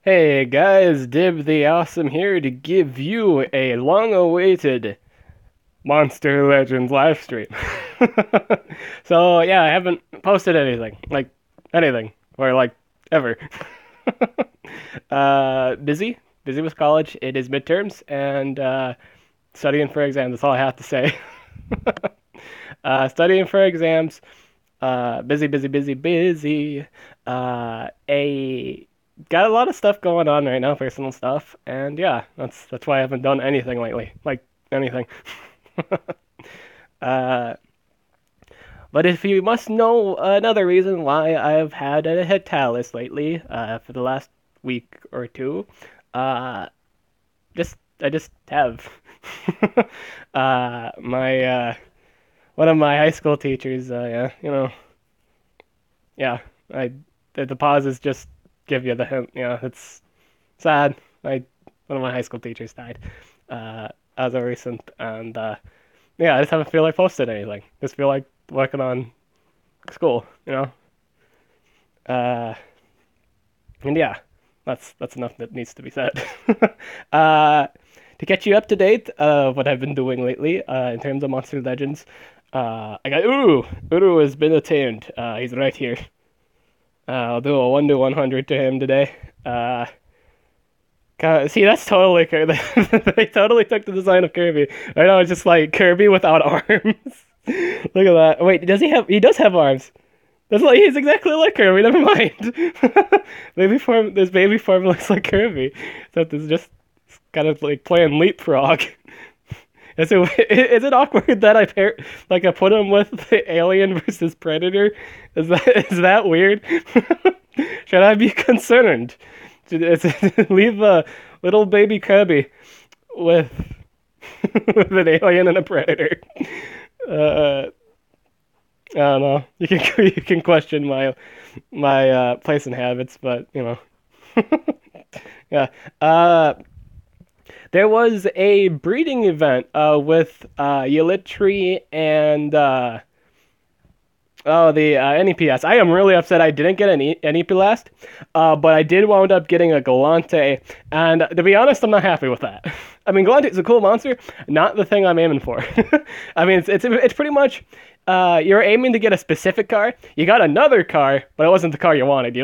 Hey guys, Dib the Awesome here to give you a long-awaited Monster Legends live stream. So yeah, I haven't posted anything, or ever. Busy with college. It is midterms and studying for exams. That's all I have to say. Studying for exams. Busy. A got a lot of stuff going on right now, personal stuff, and yeah, that's why I haven't done anything lately, like anything. uh, but if you must know another reason why I've had a head talus lately, for the last week or two, uh, I just have. My One of my high school teachers, yeah, yeah, I the pauses just give you the hint. Yeah, it's sad. I One of my high school teachers died as of recent, and yeah, I just haven't feel like posting anything. Just feel like working on school. Uh, and yeah, that's enough that needs to be said. uh, to get you up to date of what I've been doing lately in terms of Monster Legends, I got Uru. Uru has been attained. He's right here. I'll do a 1 to 100 to him today. See, that's totally Kirby. They totally took the design of Kirby. Right now, it's just like Kirby without arms. Look at that. Wait, does he have? He does have arms. That's like he's exactly like Kirby. Never mind. This baby form looks like Kirby. Except it's just kind of like playing leapfrog. Is it awkward that I put him with the Alien versus Predator? Is that weird? Should I be concerned? Leave a little baby Kirby with with an alien and a predator. I don't know. You can question my place and habits, but yeah. There was a breeding event with Yelitri and the NEPS. I am really upset I didn't get an NEP last, but I did wound up getting a Galante, and to be honest, I'm not happy with that. I mean, Galante is a cool monster, not the thing I'm aiming for. I mean, it's pretty much you're aiming to get a specific car. You got another car, but it wasn't the car you wanted.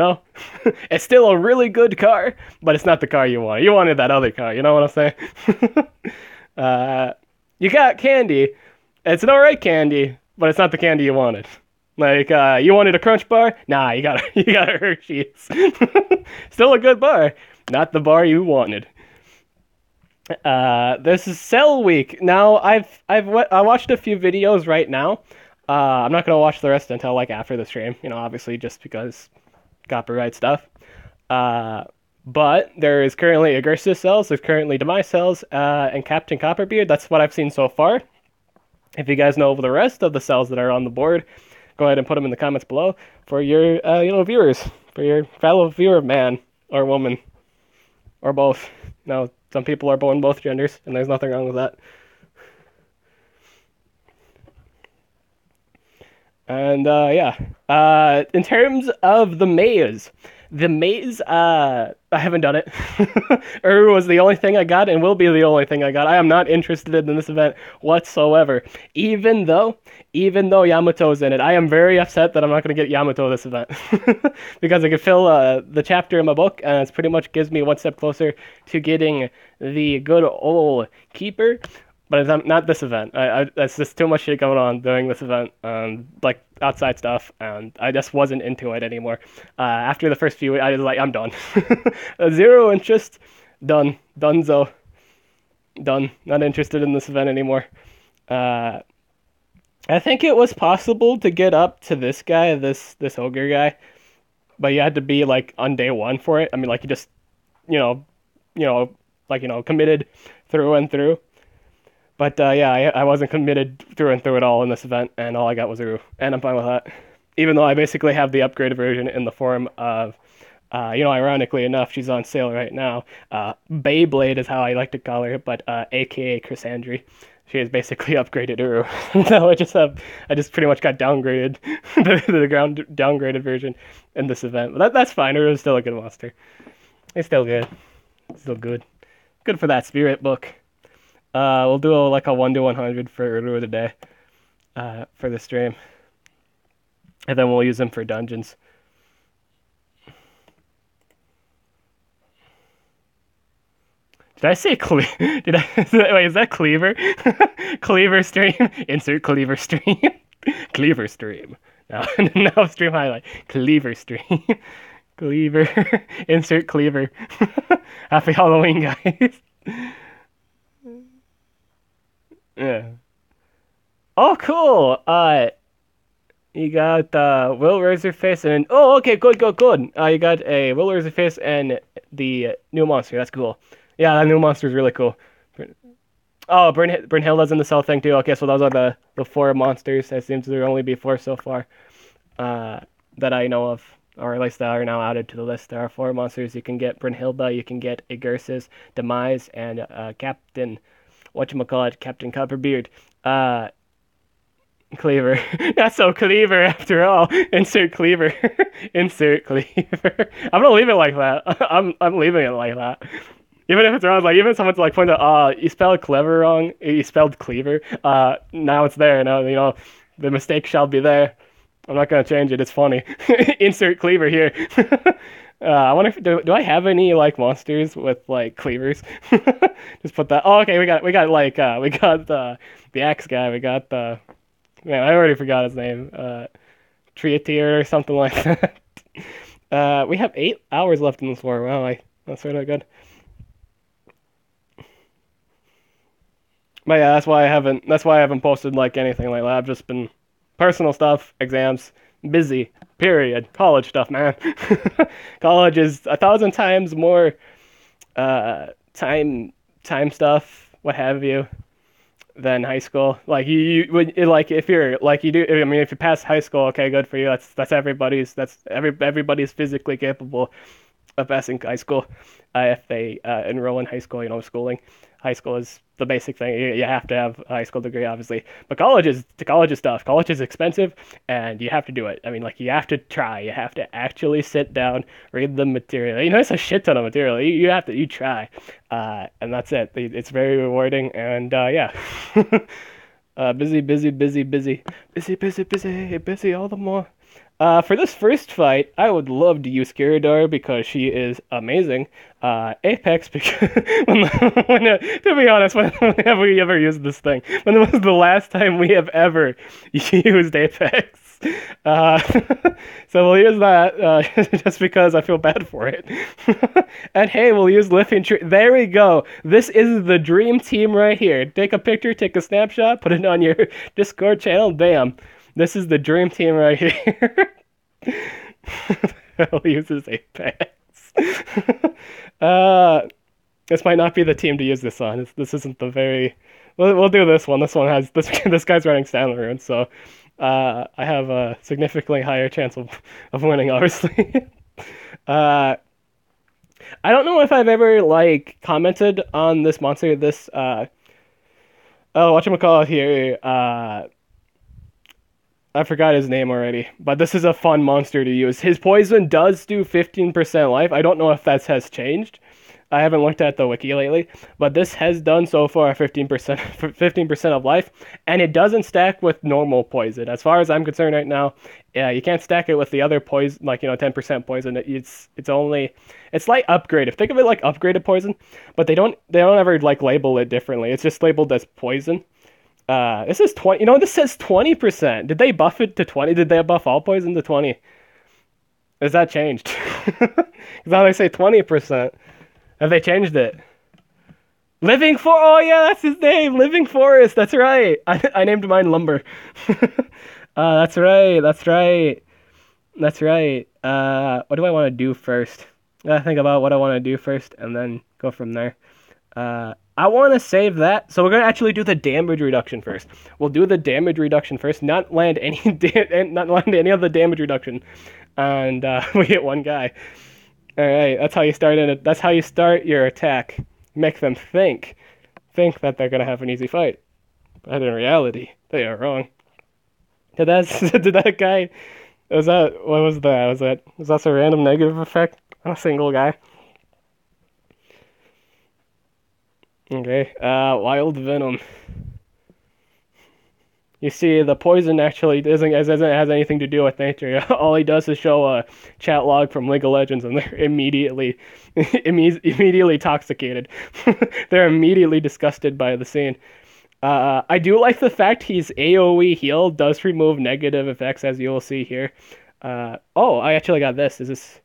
It's still a really good car, but it's not the car you wanted. You wanted that other car, you know what I'm saying? You got candy. It's an alright candy, but it's not the candy you wanted. Like, you wanted a Crunch bar? Nah, you got a Hershey's. Still a good bar, not the bar you wanted. This is Cell Week. Now, I watched a few videos right now. I'm not gonna watch the rest until like after the stream. Obviously just because copyright stuff. But there is currently Agursa cells. There's currently Demise cells, and Captain Copperbeard. That's what I've seen so far. If you guys know the rest of the cells that are on the board, go ahead and put them in the comments below for your, viewers, for your fellow viewer, man or woman, or both. Some people are born both genders, and there's nothing wrong with that. And yeah, in terms of the maze, I haven't done it. Uru was the only thing I got and will be the only thing I got. I am not interested in this event whatsoever. Even though Yamato's in it, I am very upset that I'm not going to get Yamato this event. Because I could fill the chapter in my book, and it pretty much gives me one step closer to getting the good old keeper. But it's not this event. That's just too much shit going on during this event, like outside stuff, and I just wasn't into it anymore. After the first few, I was like, I'm done. Zero interest. Done. Donezo. Done. Not interested in this event anymore. I think it was possible to get up to this guy, this ogre guy, but you had to be like on day one for it. I mean, like you just, committed through and through. But yeah, I wasn't committed through and through at all in this event, and all I got was Uru, and I'm fine with that. Even though I basically have the upgraded version in the form of, ironically enough, she's on sale right now. Beyblade is how I like to call her, but AKA Chrysandri. She is basically upgraded Uru. So I just pretty much got downgraded, the downgraded version in this event. But that's fine. Uru is still a good monster. It's still good. Still good. Good for that spirit book. We'll do like a 1 to 100 for Uru today. For the stream, and then we'll use them for dungeons. Did I say Did I? Wait, is that cleaver? Cleaver stream. Insert cleaver stream. Cleaver stream. Now, now stream highlight. Cleaver stream. Cleaver. Insert cleaver. Happy Halloween, guys. Yeah. Oh, cool. You got Will Razorface and okay, good. You got a Will Razorface and the new monster. That's cool. Yeah, that new monster is really cool. Oh, Brynhilda's in the cell thing too. Okay, so those are the 4 monsters. It seems there only be 4 so far, that I know of, or at least that are now added to the list. There are 4 monsters. You can get Brynhilda, you can get Agursis, Demise, and Captain, whatchamacallit, Captain Copperbeard. Cleaver. Not so cleaver after all. Insert cleaver. Insert cleaver. I'm gonna leave it like that. I'm leaving it like that. Even if it's wrong, like even if someone's like pointing out, you spelled clever wrong. You spelled cleaver. Now it's there. Now the mistake shall be there. I'm not gonna change it. It's funny. Insert cleaver here. I wonder if do I have any like monsters with like cleavers? Just put that. Oh, okay. We got the axe guy. We got the man. I already forgot his name. Triatir or something like that. We have 8 hours left in this war. Wow, that's really good. But yeah, that's why I haven't posted like anything like that. I've just been personal stuff, exams, busy. Period. College stuff, man. College is 1,000 times more time stuff, what have you, than high school. Like if you're like you do. I mean, if you pass high school, okay, good for you. That's everybody's. Everybody's physically capable of passing high school if they enroll in high school. Schooling. High school is the basic thing. You have to have a high school degree, obviously. But college is tough. College is expensive, and you have to do it. I mean, like, you have to try. You have to actually sit down, read the material. It's a shit ton of material. You try, and that's it. It's very rewarding, and yeah. Busy all the more. For this first fight, I would love to use Kirador because she is amazing. Apex, because to be honest, when have we ever used this thing? When was the last time we have ever used Apex? So we'll use that just because I feel bad for it. And hey, we'll use Lithium Tree. There we go. This is the dream team right here. Take a picture, take a snapshot, put it on your Discord channel. Bam. This is the dream team right here. Who uses Apex? This might not be the team to use this on. This isn't the very. We'll do this one. This one has this guy's running Stanley Rune, so I have a significantly higher chance of winning. Obviously, I don't know if I've ever like commented on this monster. This whatchamacallit here. I forgot his name already, but this is a fun monster to use. His poison does do 15% life. I don't know if that has changed. I haven't looked at the wiki lately, but this has done so far 15% of life, and it doesn't stack with normal poison. As far as I'm concerned right now, yeah, you can't stack it with the other poison, like 10% poison. It's like upgraded. Think of it like upgraded poison, but they don't ever like label it differently. It's just labeled as poison. This is 20. This says 20%. Did they buff it to 20? Did they buff all poison to 20? Has that changed? Because now they say 20%. Have they changed it? Oh yeah, that's his name. Living Forest. That's right. I named mine Lumber. That's right. What do I want to do first? I gotta think about what I want to do first, and then go from there. I want to save that, so we're going to actually do the damage reduction first. We'll do the damage reduction first, not land any of the damage reduction, and we hit one guy. All right, that's how you start it. That's how you start your attack. Make them think that they're going to have an easy fight, but in reality, they are wrong. Did that guy? What was that? Was that a random negative effect on a single guy? Okay. Wild venom. You see, the poison actually doesn't has anything to do with nature. All he does is show a chat log from League of Legends, and they're immediately, immediately intoxicated. They're immediately disgusted by the scene. I do like the fact he's AOE heal does remove negative effects, as you will see here. Oh, I actually got this. Is this?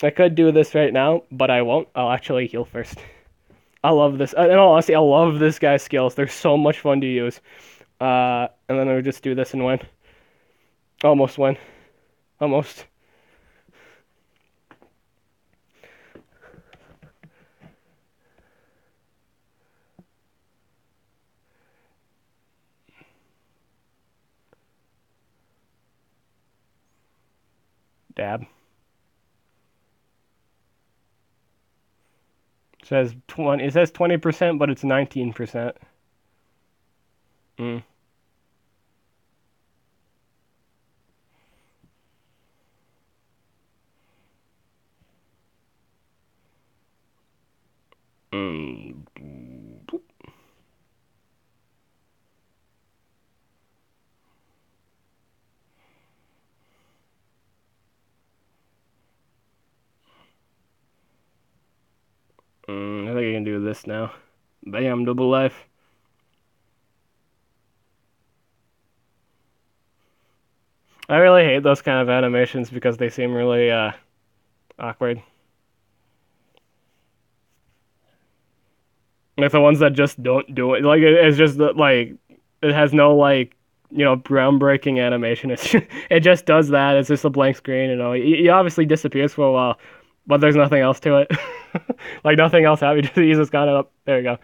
I could do this right now, but I won't. I'll actually heal first. I love this. In all honesty, I love this guy's skills. They're so much fun to use. And then I'll just do this and win. Almost win. Almost. Dab. It says 20. It says 20%, but it's 19%. Mm. Mm. I think I can do this now. Bam, double life. I really hate those kind of animations because they seem really awkward. Like the ones that just don't do it. Like it's just like it has no like groundbreaking animation. It just does that. It's just a blank screen. He obviously disappears for a while, but there's nothing else to it. Like nothing else happens. He's just kind of up. There you go.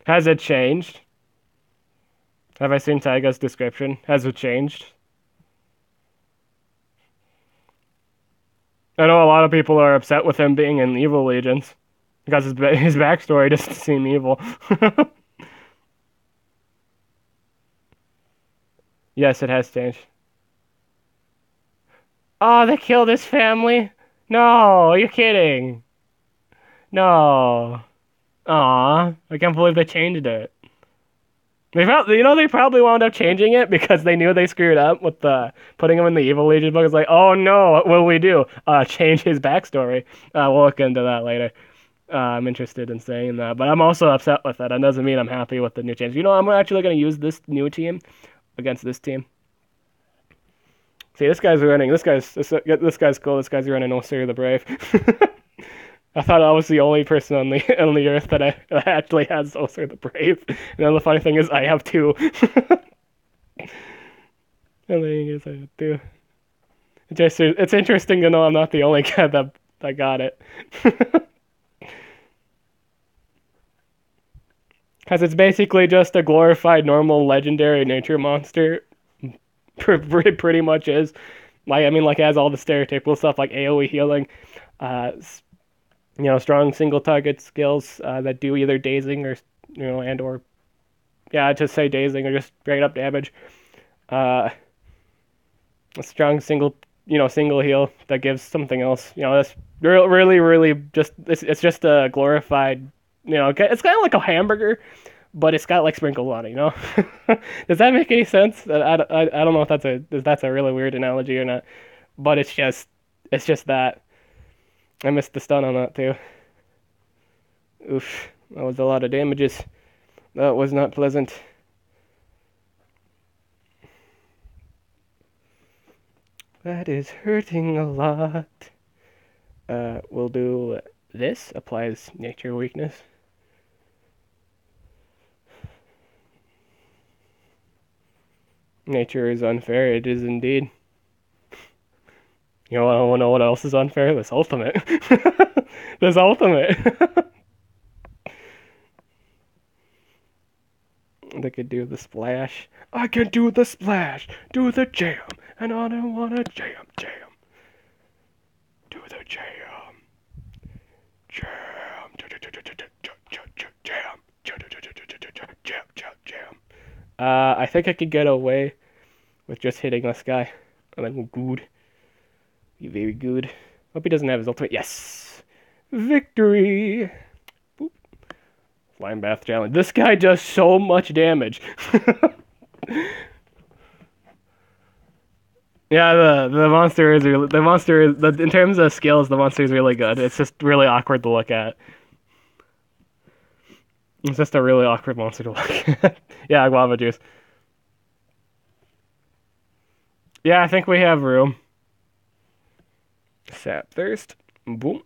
Has it changed? Have I seen Taiga's description? Has it changed? I know a lot of people are upset with him being in Evil Legions because his backstory doesn't seem evil. Yes, it has changed. Oh, they killed his family? No, you're kidding. No. Aw, I can't believe they changed it. They probably wound up changing it because they knew they screwed up with putting him in the Evil Legion book. It's like, oh no, what will we do? Change his backstory. We'll look into that later. I'm interested in saying that, but I'm also upset with it. That doesn't mean I'm happy with the new change. I'm actually going to use this new team against this team. See, this guy's running. This guy's cool. This guy's running Osir the Brave. I thought I was the only person on the earth that actually has Osir the Brave. And then the funny thing is, I have two. And then I guess I have two. It's interesting to know I'm not the only guy that got it. Because it's basically just a glorified normal legendary nature monster. Pretty much is. Like it has all the stereotypical stuff like AoE healing, uh, strong single target skills that do either dazing or and or yeah, just say dazing or just straight up damage. Uh, a strong single heal that gives something else. That's really just it's just a glorified. It's kind of like a hamburger, but it's got like sprinkles on it. Does that make any sense? I don't know if that's a really weird analogy or not, but it's just that. I missed the stun on that too. Oof, that was a lot of damages. That was not pleasant. That is hurting a lot. We'll do this. Applies nature weakness. Nature is unfair. It is indeed. I don't know what else is unfair? This ultimate. This ultimate. They could do the splash. I can do the splash. Do the jam. And I don't wanna jam. Do the jam. Jam. Jam. I think I could get away with just hitting this guy. And then good. Be very good. Hope he doesn't have his ultimate. Yes! Victory! Boop. Flying Bath Challenge. This guy does so much damage. Yeah, the monster is really, in terms of skills, the monster is really good. It's just really awkward to look at. It's just a really awkward monster to look at. Yeah, guava juice. Yeah, I think we have room. Sap thirst. Boom.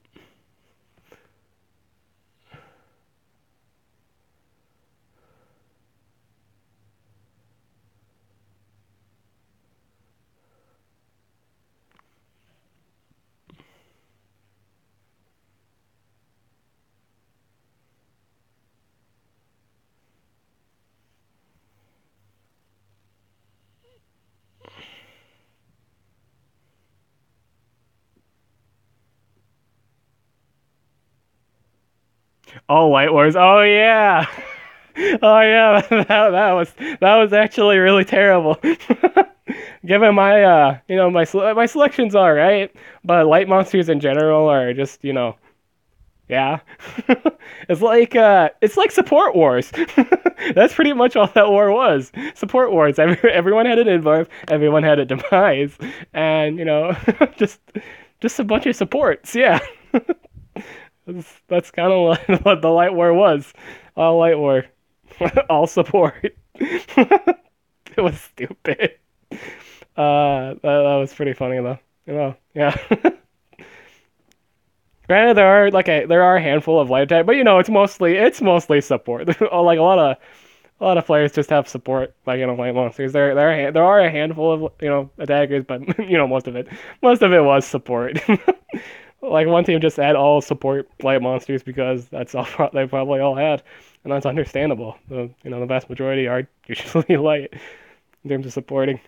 Oh, Light Wars. Oh yeah. Oh yeah. That was actually really terrible. Given my my selection's all right, but light monsters in general are just yeah. It's like support wars. That's pretty much all that war was. Support wars. Everyone had an involve, everyone had a demise, and just a bunch of supports. Yeah. That's kind of what the light war was. All light war, all support. It was stupid. That was pretty funny though. Yeah. Granted, there are a handful of light attack, but it's mostly support. Like a lot of players just have support, like light monsters. There are a handful of attackers, but most of it was support. Like one team just had all support light monsters because that's all they probably all had, and that's understandable. The vast majority are usually light in terms of supporting.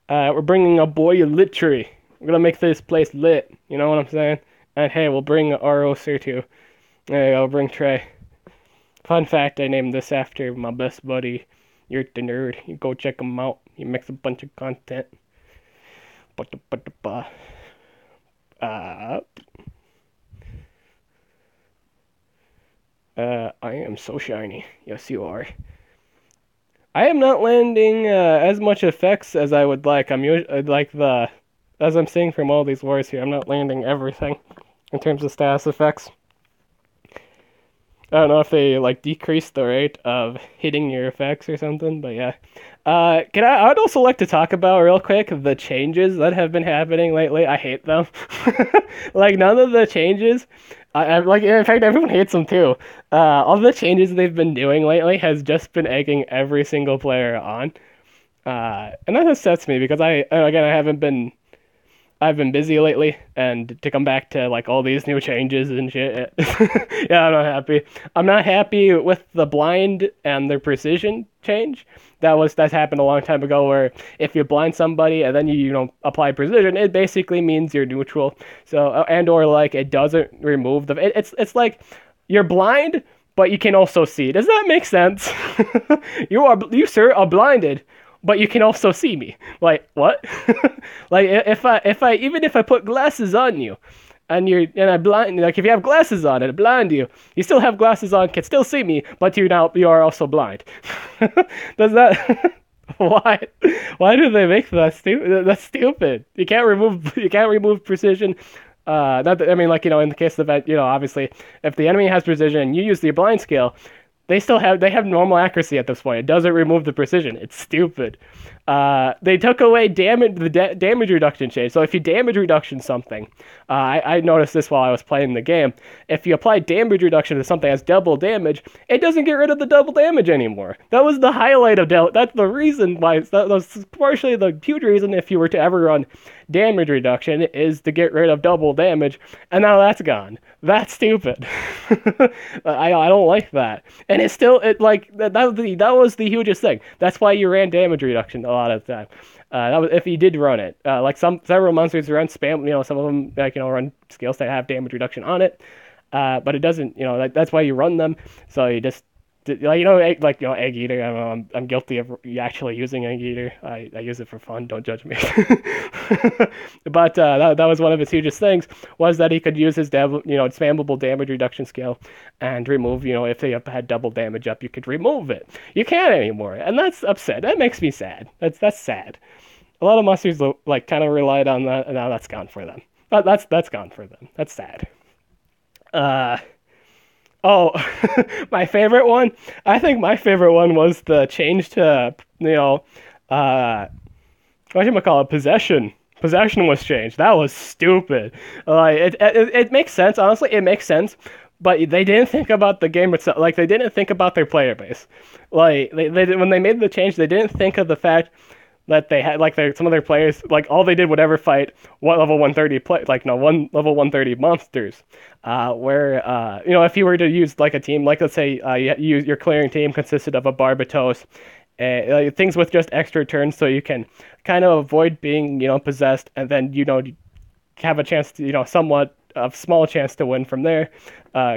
We're bringing a boilatry. We're gonna make this place lit. You know what I'm saying? And hey, we'll bring RO too. There you go, bring Trey. Fun fact, I named this after my best buddy. You're the nerd. You go check him out. He makes a bunch of content. I am so shiny. Yes, you are. I am not landing as much effects as I would like. As I'm seeing from all these wars here, I'm not landing everything in terms of status effects. I don't know if they decrease the rate of hitting your effects or something, but yeah. I would also like to talk about real quick the changes that have been happening lately. I hate them. None of the changes, in fact, everyone hates them too. All the changes they've been doing lately has just been egging every single player on. And that upsets me because I've been busy lately, and to come back to all these new changes and shit, yeah, I'm not happy. I'm not happy with the blind and the precision change. That's happened a long time ago, where if you blind somebody and then you apply precision, it basically means you're neutral. So or it doesn't remove it's like you're blind, but you can also see. Does that make sense? You sir are blinded, but you can also see me. Like, what? If I put glasses on you, and I blind, if you have glasses on and I blind you, you still have glasses on, can still see me, but you are also blind. Does that? Why do they make that stupid? That's stupid. You can't remove precision. Not that, in the case of that, obviously, if the enemy has precision and you use the blind skill, they have normal accuracy at this point. It doesn't remove the precision. It's stupid. They took away damage reduction change. So if you damage reduction something, I noticed this while I was playing the game. If you apply damage reduction to something that has double damage, it doesn't get rid of the double damage anymore. That was the highlight of that's the reason why. That was partially the huge reason if you were to ever run damage reduction is to get rid of double damage, and now that's gone. That's stupid. I don't like that. And it's still that was the hugest thing. That's why you ran damage reduction a lot of the time. That was if you did run it. Several monsters run spam. Some of them run skills that have damage reduction on it. But it doesn't. That's why you run them. So you just Egg Eater. I'm guilty of guilty of using Egg Eater. I use it for fun. Don't judge me. But that was one of his hugest things, was that he could use his spammable damage reduction skill and remove. If they had double damage up, you could remove it. You can't anymore, and that's upset. That makes me sad. That's sad. A lot of monsters kind of relied on that, and now that's gone for them. That's gone for them. That's sad. Oh, my favorite one. I think my favorite one was the change to possession. Possession was changed. That was stupid. It makes sense. Honestly, it makes sense. But they didn't think about the game itself. Like, they didn't think about their player base. Like, when they made the change, they didn't think of the fact that they had some of their players, all they did would ever fight level 130 one level 130 monsters. If you were to use a team, let's say your clearing team consisted of a Barbatos, things with just extra turns, so you can kind of avoid being possessed, and then have a chance to somewhat a small chance to win from there,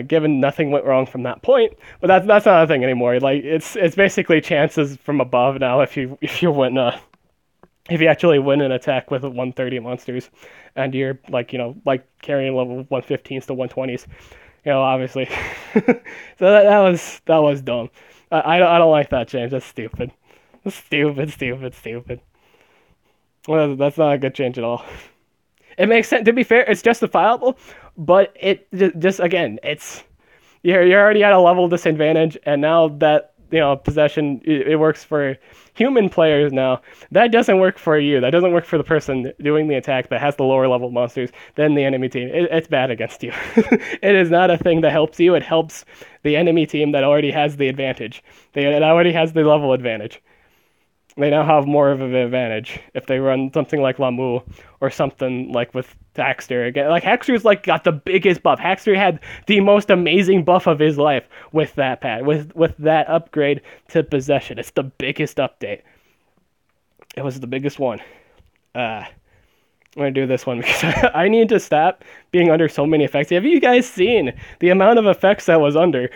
given nothing went wrong from that point. But that's not a thing anymore. It's basically chances from above now if you win if you actually win an attack with 130 monsters, and you're carrying level 115s to 120s, obviously. So that was dumb. I don't like that change. That's stupid. That's stupid. Well, that's not a good change at all. It makes sense. To be fair, it's justifiable, but it just again, you're already at a level disadvantage, and now that possession, it works for human players now. That doesn't work for you. That doesn't work for the person doing the attack that has the lower level monsters than the enemy team. It's bad against you. It is not a thing that helps you. It helps the enemy team that already has the advantage. It already has the level advantage. They now have more of an advantage if they run something like Lamu or something like with Haxter. Again, Haxter's got the biggest buff. Haxter had the most amazing buff of his life with that with that upgrade to possession. It's the biggest update. It was the biggest one. I'm gonna do this one because I need to stop being under so many effects. Have you guys seen the amount of effects that was under?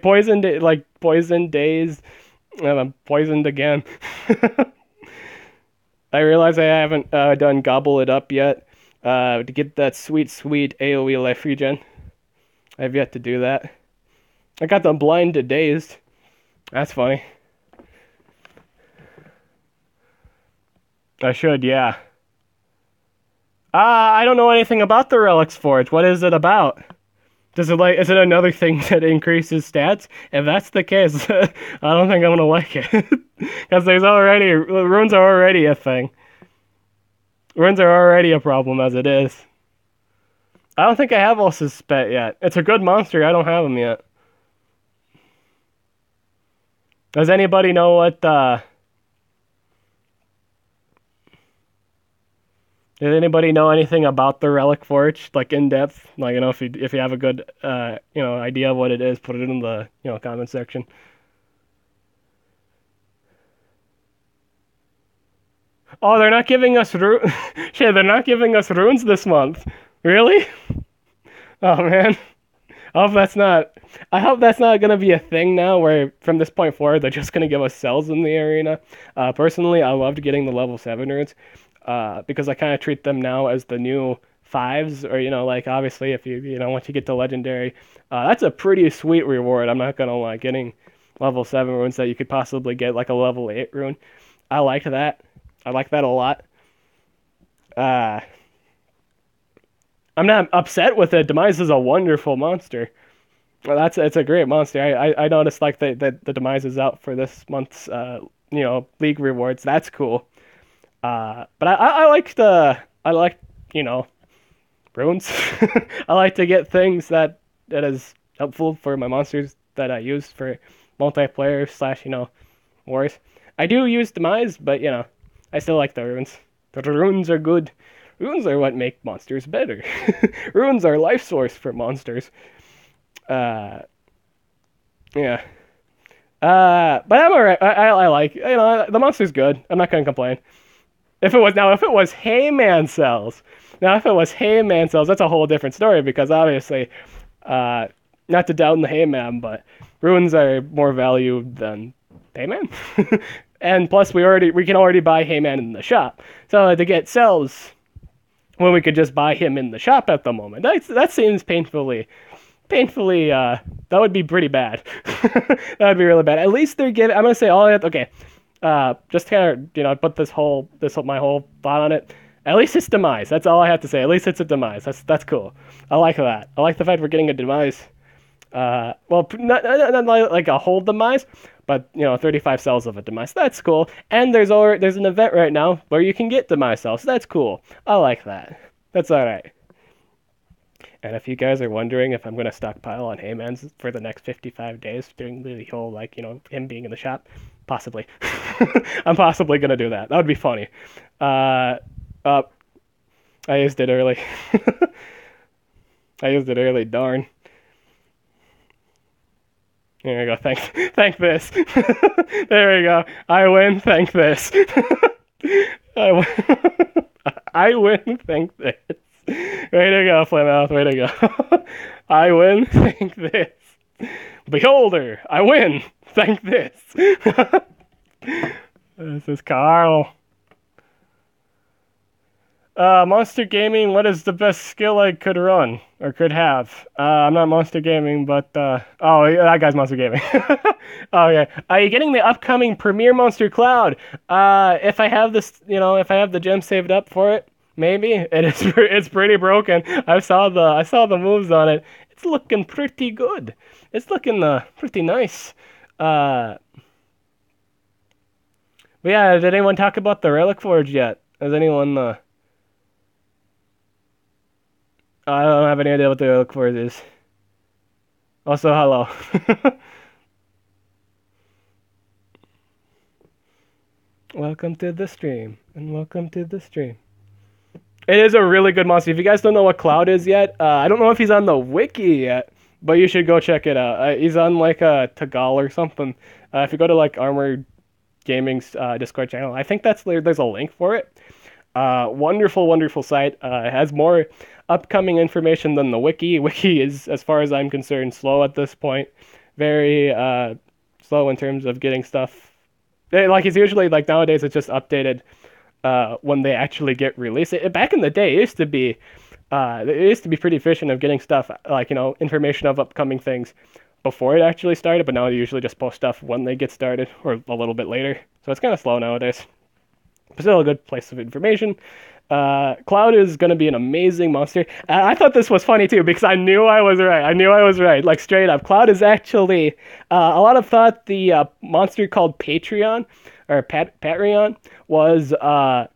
Poison days. And I'm poisoned again. I realize I haven't done Gobble It Up yet to get that sweet AoE life regen. I have yet to do that. I got the blind to dazed. That's funny. I should, yeah. I don't know anything about the Relics Forge. What is it about? Is it another thing that increases stats? If that's the case, I don't think I'm gonna like it. Because runes are already a thing. Runes are already a problem as it is. I don't think I have Ulce's Spet yet. It's a good monster, I don't have him yet. Does anybody know what, Did anybody know anything about the Relic Forge, in depth? If you have a good, idea of what it is, put it in the, comment section. Oh, they're not giving us Shit, they're not giving us runes this month. Really? Oh man. I hope that's not gonna be a thing now, where from this point forward they're just gonna give us cells in the arena. Personally, I loved getting the level 7 runes. Because I kind of treat them now as the new 5s, or obviously if you once you get to legendary, that's a pretty sweet reward. I'm not gonna lie, getting level 7 runes that you could possibly get a level 8 rune. I like that. I like that a lot. I'm not upset with it. Demise is a wonderful monster. Well, it's a great monster. I noticed the Demise is out for this month's league rewards. That's cool. But I like runes. I like to get things that is helpful for my monsters that I use for multiplayer / wars. I do use Demise, but I still like the runes. The runes are good. Runes are what make monsters better. Runes are life source for monsters. Yeah. But I'm alright. I like the monster's good. I'm not gonna complain. If it was Hayman cells, that's a whole different story, because obviously, Not to down the Hayman, but runes are more valued than Hayman. And plus, we can already buy Hayman in the shop. So to get cells, when we could just buy him in the shop at the moment, that seems painfully. That would be pretty bad. That would be really bad. At least they're giving. I'm gonna say all I have. Okay, just kind of put my whole thought on it. At least it's demise. That's all I have to say. At least it's a demise. That's cool. I like that. I like the fact we're getting a demise. Well, not like a whole demise, but 35 cells of a demise. That's cool. And there's an event right now where you can get demise cells. That's cool. I like that. That's all right. And if you guys are wondering if I'm gonna stockpile on Haymans for the next 55 days during the whole him being in the shop, possibly. I'm possibly gonna do that. That would be funny. I used it early. I used it early. Darn. There we go. Thank this. There we go. I win. Thank this. I win. I win. Thank this. Way to go, Plymouth. Way to go. I win. Thank this. Beholder. I win. Thank this. This is Carl. Monster Gaming, what is the best skill I could run, or could have? I'm not Monster Gaming, but, oh, that guy's Monster Gaming. Oh, yeah. Are you getting the upcoming Premier Monster Cloud? If I have this, if I have the gem saved up for it, maybe. It's pretty broken. I saw the moves on it. It's looking pretty good. It's looking, pretty nice. But yeah, did anyone talk about the Relic Forge yet? Has anyone, I don't have any idea what the Relic Forge is. Also, hello. Welcome to the stream, and welcome to the stream. It is a really good monster. If you guys don't know what Cloud is yet, I don't know if he's on the wiki yet, but you should go check it out. He's on like a Tagal or something. If you go to like Armored Gaming's Discord channel, I think there's a link for it. Wonderful site. It has more upcoming information than the wiki. Wiki is, as far as I'm concerned, slow at this point. Very slow in terms of getting stuff. Like, it's usually, like, nowadays it's just updated when they actually get released. Back in the day, it used to be pretty efficient of getting stuff, like, information of upcoming things before it actually started, but now they usually just post stuff when they get started, or a little bit later. So it's kind of slow nowadays. But still a good place of information. Cloud is going to be an amazing monster. I thought this was funny too, because I knew I was right. Like, straight up. Cloud is actually, a lot of thought the monster called Patreon, or Patreon, was,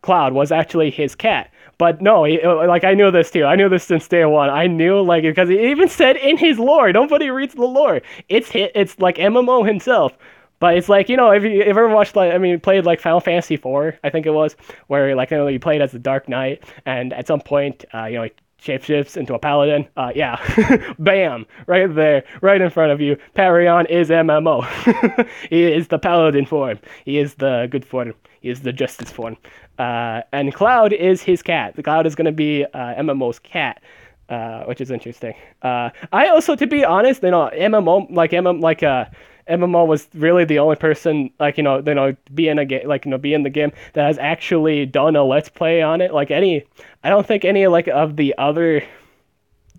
Cloud, was actually his cat. But no, I knew this too. I knew this since day one. I knew, because he even said in his lore, nobody reads the lore. It's like MMO himself. But it's like, if you ever watched, played like Final Fantasy IV, I think it was, where you played as the Dark Knight, and at some point, he shapeshifts into a paladin. Yeah, bam, right there, right in front of you. Patreon is MMO. He is the paladin form. He is the good form. He is the justice form. And Cloud is his cat. The Cloud is going to be MMO's cat. Which is interesting. I also, to be honest, MMO, MMO was really the only person, be in a game, be in the game that has actually done a let's play on it. I don't think any of the other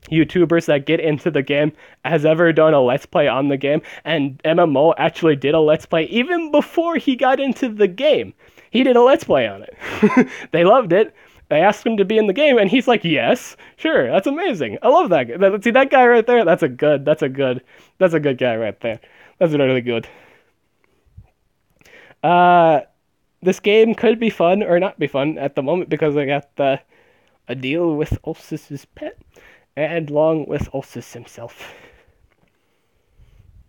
YouTubers that get into the game has ever done a let's play on the game. And MMO actually did a let's play even before he got into the game. He did a let's play on it. They loved it. They asked him to be in the game, and he's like, "Yes, sure, that's amazing. I love that guy. See that guy right there? That's a good guy right there. That's really good." This game could be fun or not be fun at the moment because I got a deal with Ulysses' pet, and along with Ulysses himself.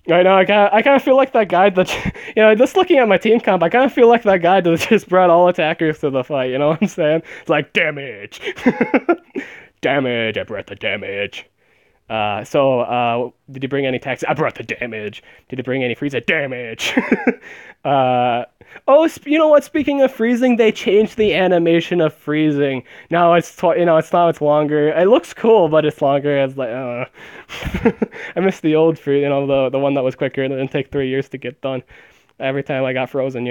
Right now, I kind of feel like that guy that, just looking at my team comp, I kind of feel like that guy that just brought all attackers to the fight, you know what I'm saying? It's like, damage! Damage, I brought the damage. Did you bring any tax? I brought the damage. Did you bring any freezer? Damage. uh, you know what? Speaking of freezing, they changed the animation of freezing. Now it's longer. It looks cool, but it's longer. It's like, I miss the old freeze. The one that was quicker and it didn't take 3 years to get done. Every time I got frozen.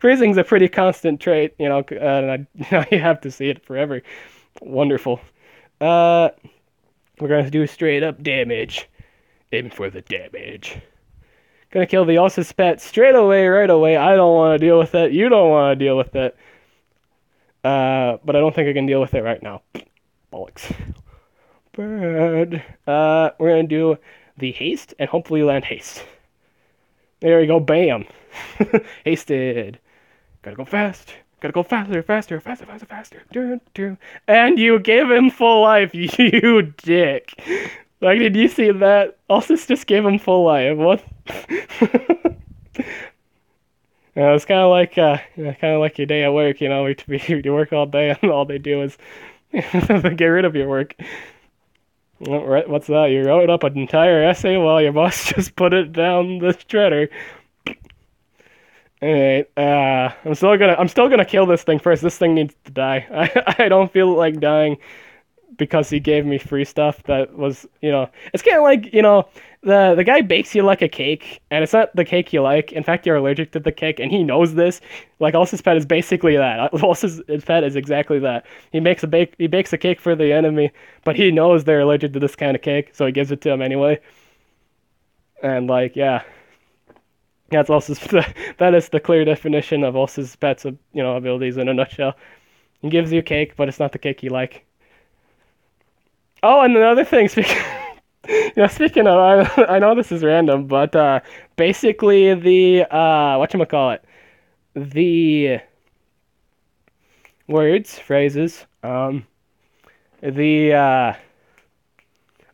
Freezing's a pretty constant trait. You have to see it forever. Wonderful. Uh. We're gonna do straight up damage. Aim for the damage. Gonna kill the Ossus pet straight away, right away. I don't want to deal with it. You don't want to deal with it. But I don't think I can deal with it right now. Bollocks. Bird. We're gonna do the haste and hopefully land haste. There we go. Bam. Hasted. Gotta go fast. Gotta go faster, faster, faster, faster, faster. And you gave him full life, you dick. Like, did you see that? Alsus just gave him full life. What? It's kind of like your day at work. You work all day, and all they do is get rid of your work. What's that? You wrote up an entire essay while your boss just put it down the shredder. Alright, I'm still gonna kill this thing first. This thing needs to die. I don't feel like dying because he gave me free stuff that was, it's kind of like, the guy bakes you like a cake, and it's not the cake you like. In fact, you're allergic to the cake, and he knows this. Like, Ulce's pet is basically that. Ulce's pet is exactly that. He bakes a cake for the enemy, but he knows they're allergic to this kind of cake, so he gives it to them anyway. And, like, yeah. That is the clear definition of Ulce's pet's abilities in a nutshell. He gives you cake, but it's not the cake you like. Oh, and another thing, speaking of, I know this is random, but basically the whatchamacallit, the phrases,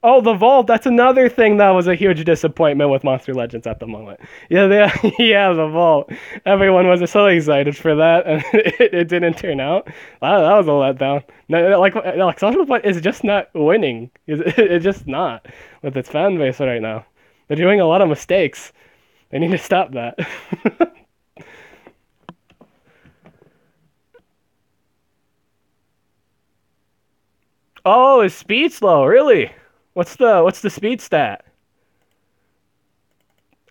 the vault, that's another thing that was a huge disappointment with Monster Legends at the moment. Yeah, the vault. Everyone was so excited for that, and it didn't turn out. That was a letdown. Like Social Point is just not winning. It's just not with its fan base right now. They're doing a lot of mistakes. They need to stop that. Oh, his speed slow, really? What's the speed stat?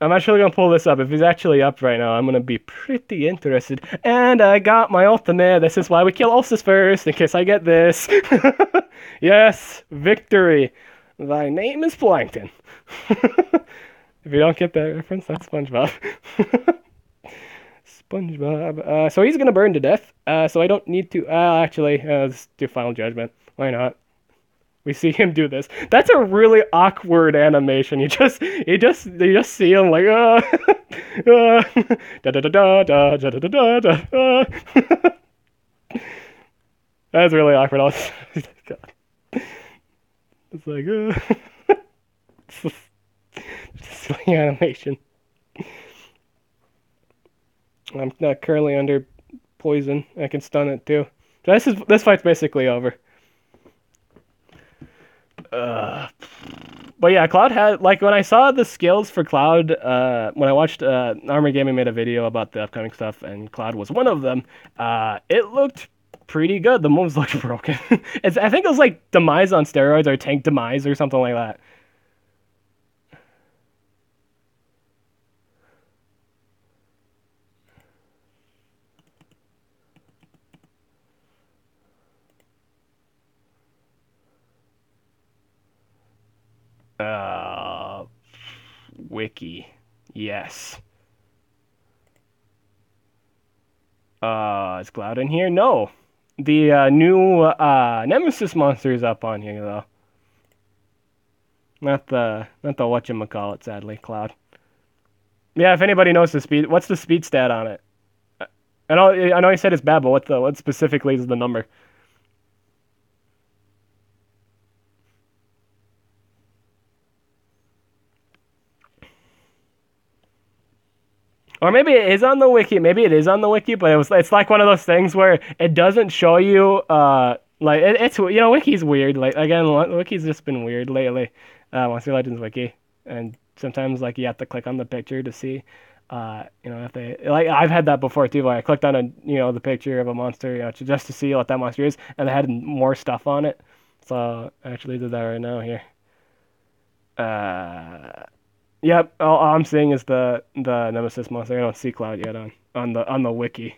I'm actually gonna pull this up. If he's actually up right now, I'm gonna be pretty interested. And I got my ultimate. This is why we kill Ulsus first, in case I get this. Yes, victory. Thy name is Plankton. If you don't get that reference, that's SpongeBob. SpongeBob. So he's gonna burn to death. So I don't need to. Actually, let's do Final Judgment. Why not? We see him do this. That's a really awkward animation. You just see him like da da da da da da da da. That's really awkward. It's like it's just silly animation. I'm not currently under poison. I can stun it too. So this fight's basically over. But yeah, Cloud had, like, when I saw the skills for Cloud, when I watched Armor Gaming made a video about the upcoming stuff, and Cloud was one of them, it looked pretty good. The moves looked broken. I think it was like Demise on steroids, or Tank Demise, or something like that. Wiki. Yes. Is Cloud in here? No. The new Nemesis monster is up on here though. Not the whatchamacallit, sadly, Cloud. Yeah, if anybody knows the speed, what's the speed stat on it? I know he said it's bad, but what specifically is the number? Or maybe it is on the wiki. Maybe it is on the wiki, but it's like one of those things where it doesn't show you Like it's Wiki's weird. Like again, Wiki's just been weird lately. Monster Legends Wiki, and sometimes like you have to click on the picture to see. If they like I've had that before too. Like I clicked on the picture of a monster, just to see what that monster is, and they had more stuff on it. So I actually did that right now here. Uh, yep. All I'm seeing is the Nemesis monster. I don't see Cloud yet on the wiki.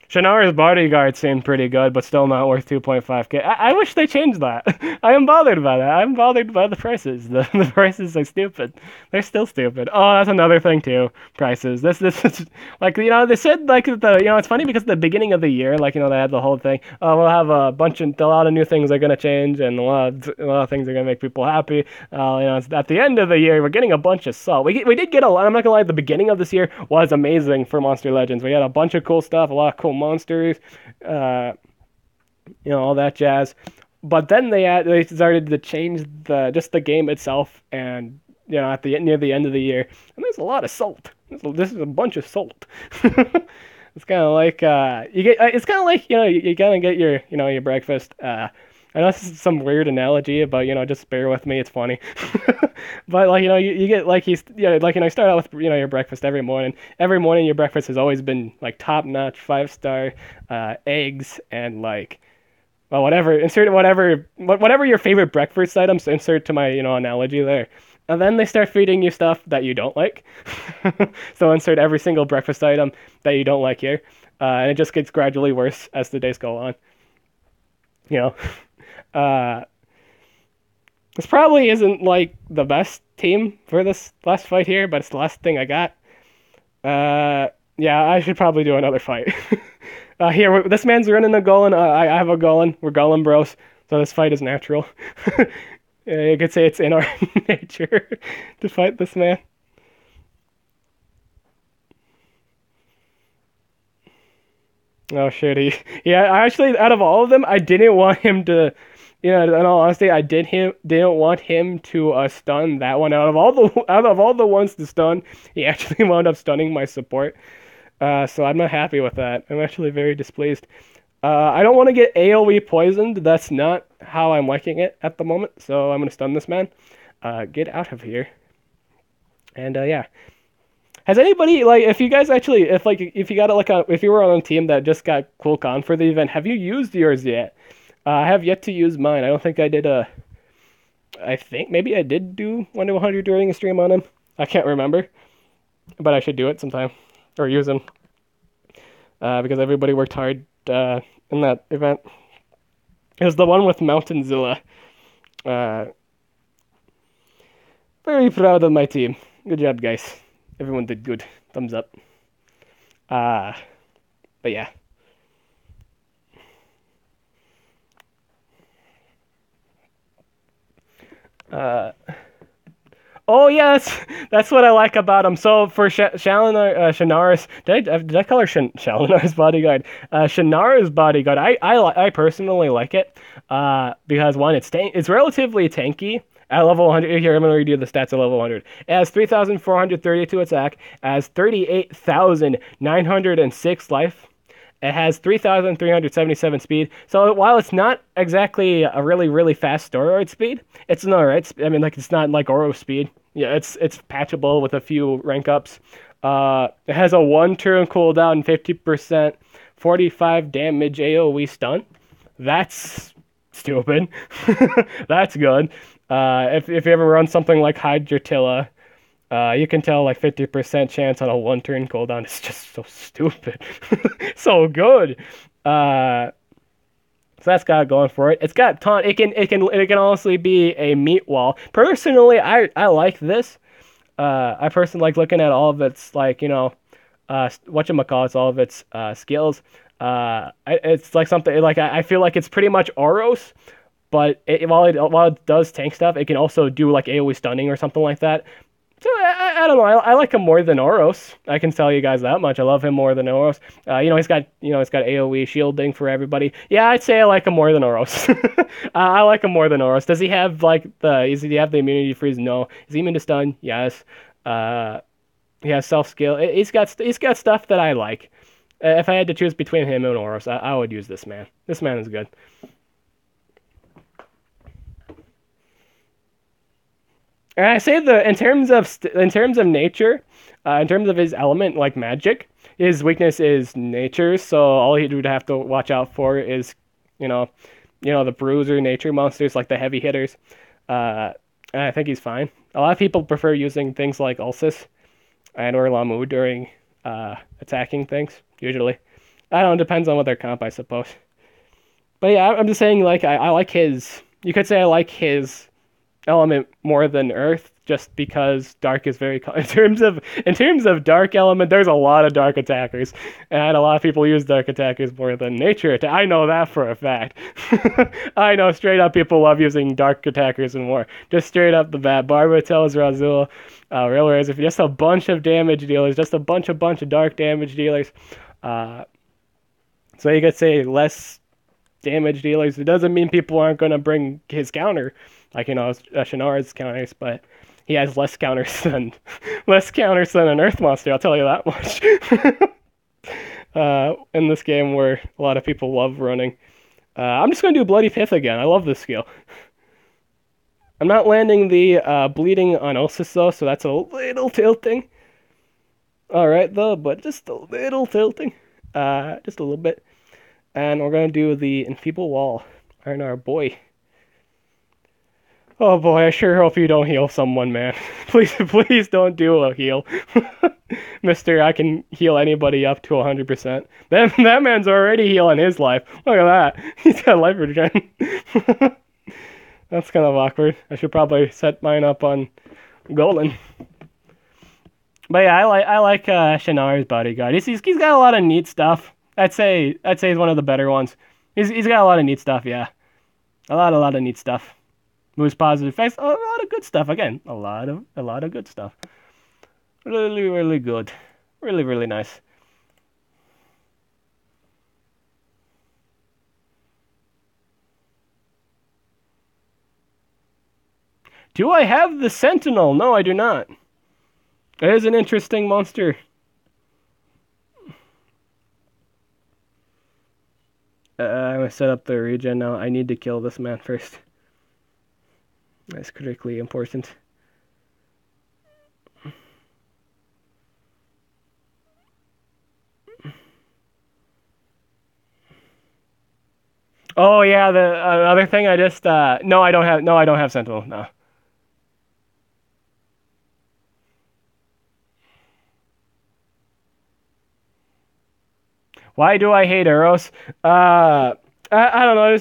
Shannara's bodyguard seemed pretty good, but still not worth 2.5k. I wish they changed that. I am bothered by that. I'm bothered by the prices. The prices are stupid. They're still stupid. Oh, that's another thing too. Prices. This is like they said like it's funny because at the beginning of the year they had the whole thing. Oh, we'll have a lot of new things are gonna change and a lot of things are gonna make people happy. It's at the end of the year we're getting a bunch of salt. We did get a lot. I'm not gonna lie. The beginning of this year was amazing for Monster Legends. We had a bunch of cool stuff. A lot of cool monsters, all that jazz. But then they started to change the game itself, and near the end of the year, and there's a lot of salt. This is a bunch of salt. It's kind of like you get. It's kind of like you gotta get your breakfast. I know this is some weird analogy, but just bear with me. It's funny. But you get start out with your breakfast every morning. Every morning your breakfast has always been like top notch, 5-star eggs and whatever. Insert whatever your favorite breakfast items. Insert to my analogy there. And then they start feeding you stuff that you don't like. So insert every single breakfast item that you don't like here, and it just gets gradually worse as the days go on. This probably isn't the best team for this last fight here, but it's the last thing I got. Yeah, I should probably do another fight. Here, this man's running a Golan. I have a Golan. We're Golan bros, so this fight is natural. You could say it's in our nature to fight this man. Oh shit! Yeah. Actually, out of all of them, I didn't want him to. In all honesty, I didn't want him to stun that one. Out of all the ones to stun, he actually wound up stunning my support. So I'm not happy with that. I'm actually very displeased. I don't want to get AoE poisoned. That's not how I'm liking it at the moment. So I'm gonna stun this man. Get out of here. And yeah. Has anybody if you guys actually if you got if you were on a team that just got cool con for the event, have you used yours yet? I have yet to use mine. I don't think I did I think maybe I did do 1 to 100 during a stream on him. I can't remember, but I should do it sometime or use him because everybody worked hard in that event. It was the one with Mountainzilla. Very proud of my team. Good job, guys. Everyone did good. Thumbs up. But yeah. Oh yes, that's what I like about him. So for Shannara's, did I call her Shannara's bodyguard? Shannara's bodyguard. I personally like it. Because one, it's relatively tanky. At level 100, here I'm going to read you the stats at level 100. It has 3,432 attack, has 38,906 life. It has 3,377 speed. So while it's not exactly a really, really fast steroid speed, it's an alright. I mean, it's not like Oro speed. Yeah, it's patchable with a few rank ups. It has a 1-turn cooldown, 50%, 45 damage AoE stun. That's stupid. That's good. If you ever run something like Hydratilla, you can tell 50% chance on a 1-turn cooldown. It's just so stupid. So good. So that's got it going for it. It's got taunt. It can honestly be a meat wall. Personally, I like this. I personally like looking at all of its whatchamacallits, all of its skills. It's something I feel like it's pretty much Oros, but while it does tank stuff, it can also do AoE stunning or something like that. So I don't know. I like him more than Oros. I can tell you guys that much. I love him more than Oros. He's got AoE shielding for everybody. Yeah, I'd say I like him more than Oros. I like him more than Oros. Does he have does he have the immunity freeze? No. Is he immune to stun? Yes. He has self skill. He's got stuff that I like. If I had to choose between him and Oros, I would use this man. This man is good. And I say in terms of nature, in terms of his element like magic, his weakness is nature. So all he would have to watch out for is, you know, the bruiser nature monsters like the heavy hitters. And I think he's fine. A lot of people prefer using things like Ulysses and or Lamu during attacking things. Usually, I don't know. Depends on what their comp, I suppose. But yeah, I'm just saying like I like his. You could say I like his element more than Earth, just because Dark is very in terms of Dark element. There's a lot of Dark attackers, and a lot of people use Dark attackers more than Nature attack. I know that for a fact. I know straight up people love using Dark attackers and more. Just straight up the bat. Barbatels, Razul, Railways. If just a bunch of damage dealers, just a bunch of Dark damage dealers. So you could say less damage dealers. It doesn't mean people aren't going to bring his counter, like Shinar's counters, but he has less counters than an Earth monster. I'll tell you that much. In this game, where a lot of people love running, I'm just going to do Bloody Pith again. I love this skill. I'm not landing the bleeding on Ulysses though, so that's a little tilting. All right though, but just a little tilting, just a little bit. And we're going to do the Enfeeble Wall on our boy. Oh boy, I sure hope you don't heal someone, man. Please don't do a heal. Mister, I can heal anybody up to 100%. That man's already healing his life. Look at that. He's got life regen. That's kind of awkward. I should probably set mine up on golden. But yeah, I like Shinar's bodyguard. He's got a lot of neat stuff. I'd say he's one of the better ones. He's got a lot of neat stuff, yeah. A lot of neat stuff. Moves positive effects, a lot of good stuff. Again, a lot of good stuff. Really good. Really nice. Do I have the Sentinel? No, I do not. It is an interesting monster. I'm going to set up the regen now. I need to kill this man first. That's critically important. Oh yeah, the other thing I just no, I don't have Sentinel. No. Why do I hate Eros? I don't know.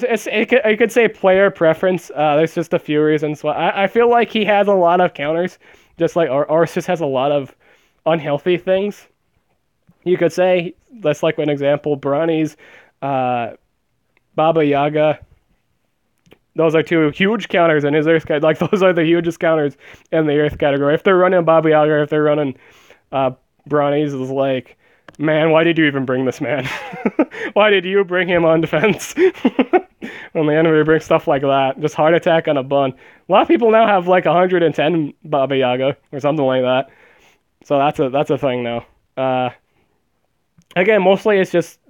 I could say player preference. There's just a few reasons why. I feel like he has a lot of counters, just like Oros just has a lot of unhealthy things. You could say, that's like an example, Brownies, Baba Yaga. Those are two huge counters in his Earth category. Like, those are the hugest counters in the Earth category. If they're running Baba Yaga, if they're running Brownies, it's like, man, why did you even bring this man? Why did you bring him on defense? When the enemy brings stuff like that, just heart attack on a bun. A lot of people now have like 110 Baba Yaga or something like that. So that's a thing now. Again, mostly it's just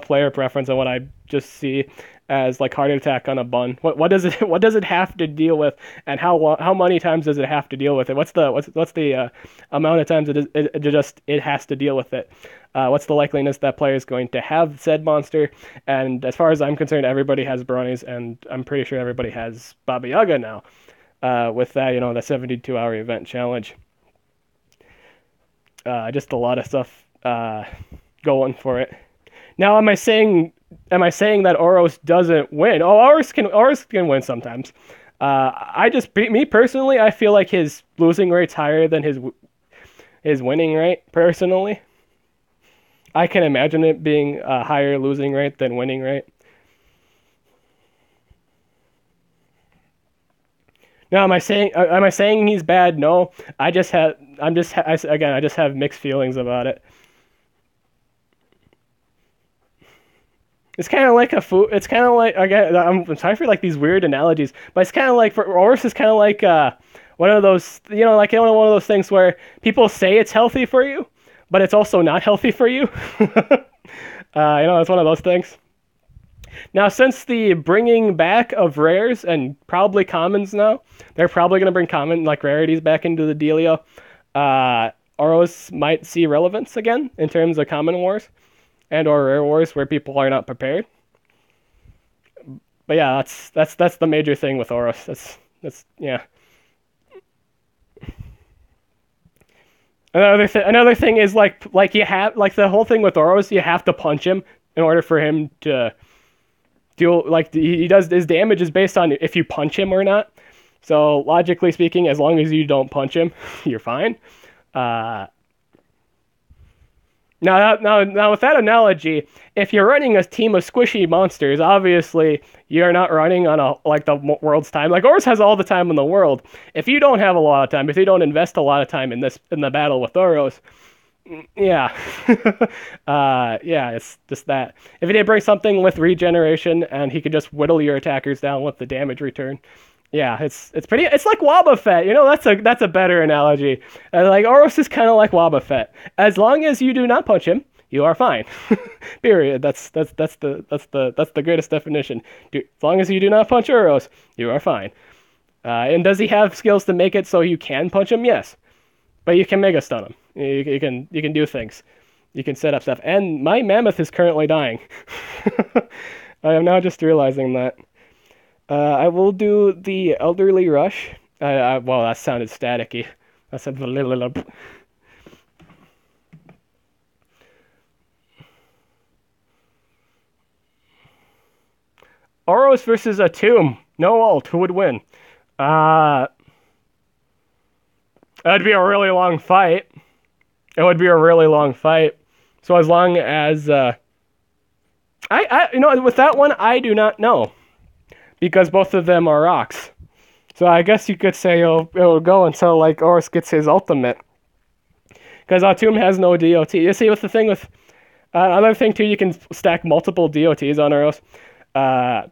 player preference and what I just see as like heart attack on a bun. What does it have to deal with, and how many times does it have to deal with it? What's the amount of times it has to deal with it? What's the likeliness that player is going to have said monster? And as far as I'm concerned, everybody has bronies, and I'm pretty sure everybody has Baba Yaga now. With that, the 72-hour event challenge. Just a lot of stuff going for it. Now, am I saying that Oros doesn't win? Oh, Oros can win sometimes. Me personally, I feel like his losing rate's higher than his winning rate. Personally, I can imagine it being a higher losing rate than winning rate. Now, am I saying he's bad? No, I just have mixed feelings about it. It's kind of like it's kind of like, again, I'm sorry for like these weird analogies, but it's kind of like, for Oros is kind of like one of those, like one of those things where people say it's healthy for you, but it's also not healthy for you. It's one of those things. Now, since the bringing back of rares and probably commons now, they're probably going to bring common like rarities back into the dealio. Oros might see relevance again in terms of common wars and or rare wars where people are not prepared. But yeah, that's the major thing with Oros. That's yeah. Another thing is like you have like the whole thing with Oros, you have to punch him in order for him to deal like he does his damage is based on if you punch him or not. So logically speaking, as long as you don't punch him, you're fine. Now, with that analogy, if you're running a team of squishy monsters, obviously you're not running on the world's time. Like Oros has all the time in the world. If you don't have a lot of time, if you don't invest a lot of time in the battle with Oros, yeah, it's just that. If he did bring something with regeneration and he could just whittle your attackers down with the damage return. Yeah, it's like Wobbuffet. That's a better analogy. Like Oros is kind of like Wobbuffet. As long as you do not punch him, you are fine. Period. That's the greatest definition. As long as you do not punch Oros, you are fine. And does he have skills to make it so you can punch him? Yes, but you can mega stun him. You can do things. You can set up stuff. And my mammoth is currently dying. I am now just realizing that. I will do the elderly rush. Well, that sounded staticky. That said little. Oros versus a tomb. No ult. Who would win? That'd be a really long fight. It would be a really long fight. So as long as with that one, I do not know. Because both of them are rocks. So I guess you could say it'll go until like Oros gets his ultimate. Because Atum has no DOT. You see, with the thing with another thing too, you can stack multiple DOTs on Oros. But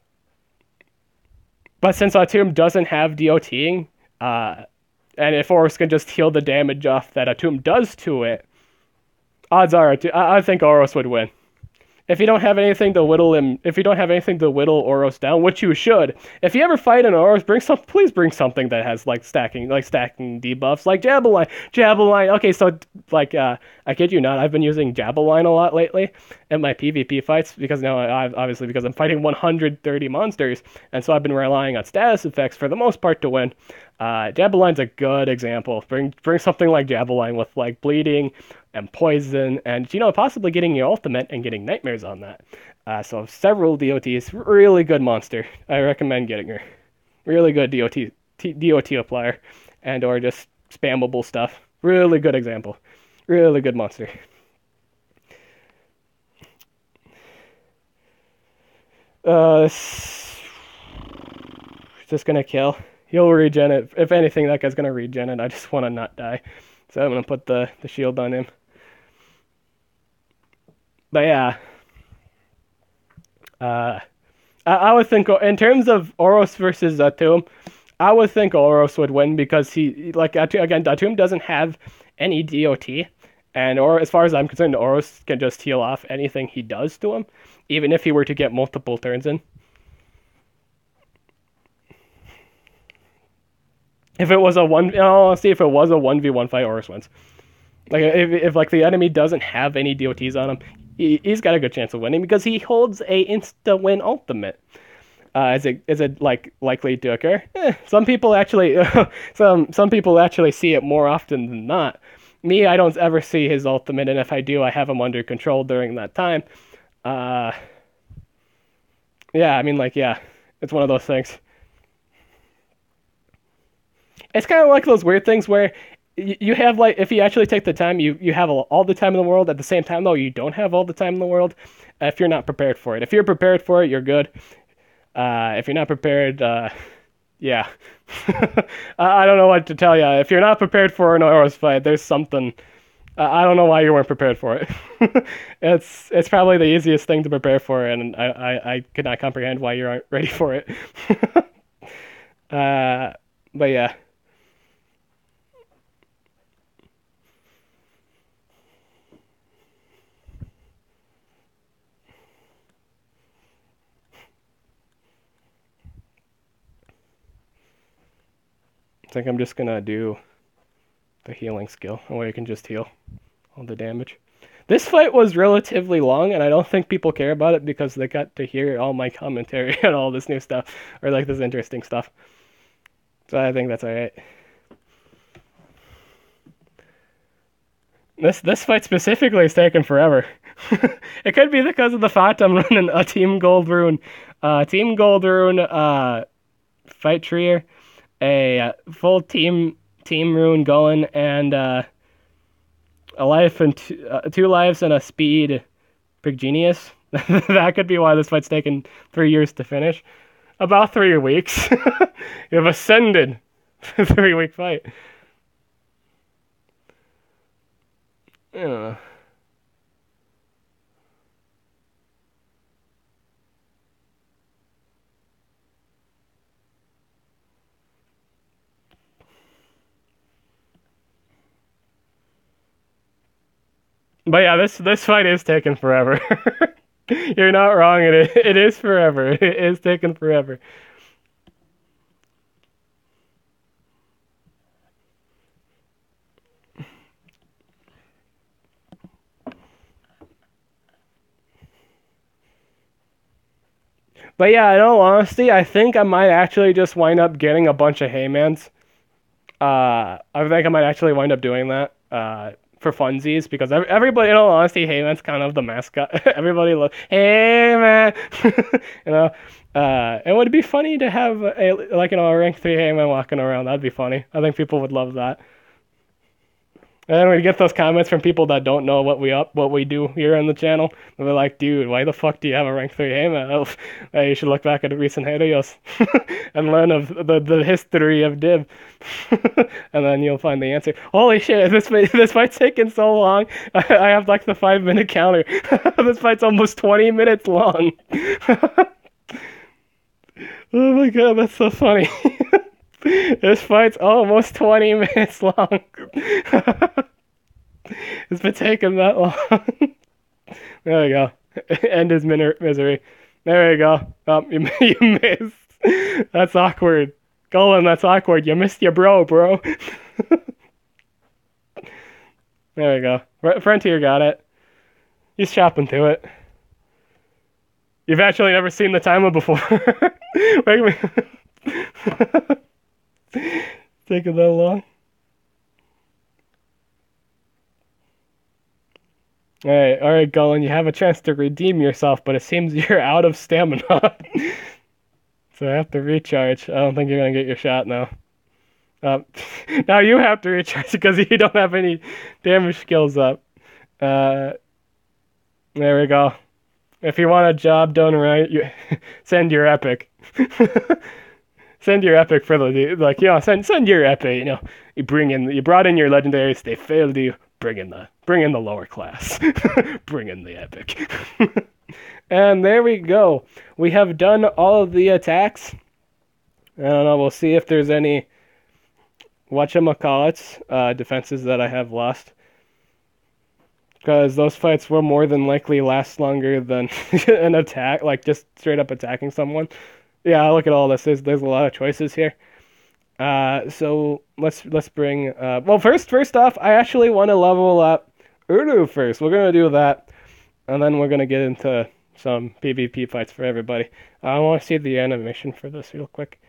since Atum doesn't have DOTing, and if Oros can just heal the damage off that Atum does to it, odds are I think Oros would win. If you don't have anything to whittle Oros down, which you should, if you ever fight an Oros, please bring something that has stacking debuffs, like Jabeline. Okay, so I kid you not, I've been using Jabeline a lot lately in my PvP fights because now because I'm fighting 130 monsters, and so I've been relying on status effects for the most part to win. Jabeline's a good example. Bring something like Jabeline with bleeding and poison, and possibly getting your ultimate and getting nightmares on that. So several DOTs, really good monster. I recommend getting her. Really good DOT applier, and or just spammable stuff. Really good example. Really good monster. Is this gonna kill? He'll regen it. If anything, that guy's gonna regen it. I just want to not die, so I'm gonna put the shield on him. But yeah, I would think in terms of Oros versus Atum, I would think Oros would win because Atum doesn't have any DOT, and as far as I'm concerned, Oros can just heal off anything he does to him, even if he were to get multiple turns in. If it was a 1v1 fight, Oros wins. If the enemy doesn't have any DOTs on him, he's got a good chance of winning because he holds a insta-win ultimate. Is it likely to occur? Some people actually some people actually see it more often than not. Me, I don't ever see his ultimate, and if I do, I have him under control during that time. It's one of those things. It's kind of like those weird things where you have if you actually take the time, you have all the time in the world. At the same time, though, you don't have all the time in the world if you're not prepared for it. If you're prepared for it, you're good. If you're not prepared, yeah. I don't know what to tell you. If you're not prepared for an Oros fight, there's something. I don't know why you weren't prepared for it. It's probably the easiest thing to prepare for, and I could not comprehend why you aren't ready for it. But yeah. think I'm just gonna do the healing skill, where you can just heal all the damage. This fight was relatively long, and I don't think people care about it because they got to hear all my commentary and all this new stuff, or like this interesting stuff. So I think that's alright. This fight specifically is taking forever. It could be because of the fact I'm running a Team Gold Rune, fight tree, a full team rune going, and a life and two lives and a speed big genius. That could be why this fight's taken 3 years to finish. About 3 weeks. You have ascended. 3-week fight. I don't know. But yeah, this fight is taking forever. You're not wrong. It is forever. It is taking forever. But yeah, in all honesty, I think I might actually just wind up getting a bunch of Haymans. I think I might actually wind up doing that for funsies, because everybody, in all honesty, Heyman's kind of the mascot. Everybody loves Heyman. You know, it would be funny to have a rank 3 Heyman walking around. That'd be funny. I think people would love that. And then we get those comments from people that don't know what we do here on the channel. And they're like, dude, why the fuck do you have a rank 3 Heyman? You should look back at the recent videos and learn of the history of Div. And then you'll find the answer. Holy shit, this fight's taking so long. I have like the 5-minute counter. This fight's almost 20 minutes long. Oh my god, that's so funny. This fight's almost 20 minutes long. It's been taking that long. There we go. End his misery. There we go. Oh, you missed. That's awkward. Golem, that's awkward. You missed your bro. There we go. Frontier got it. He's chopping to it. You've actually never seen the timer before. Wait a minute. Taking that long. Alright, Gullen, you have a chance to redeem yourself, but it seems you're out of stamina. So I have to recharge. I don't think you're gonna get your shot now. Now you have to recharge because you don't have any damage skills up. There we go. If you want a job done right, you send your epic. Send your epic for send your epic, you brought in your legendaries, they failed you, bring in the lower class. Bring in the epic. And there we go. We have done all of the attacks. I don't know, we'll see if there's any whatchamacallits, defenses that I have lost. Because those fights will more than likely last longer than an attack, like just straight up attacking someone. Yeah, look at all this. There's a lot of choices here. So let's bring. Well, first off, I actually want to level up Uru first. We're gonna do that, and then we're gonna get into some PvP fights for everybody. I want to see the animation for this real quick.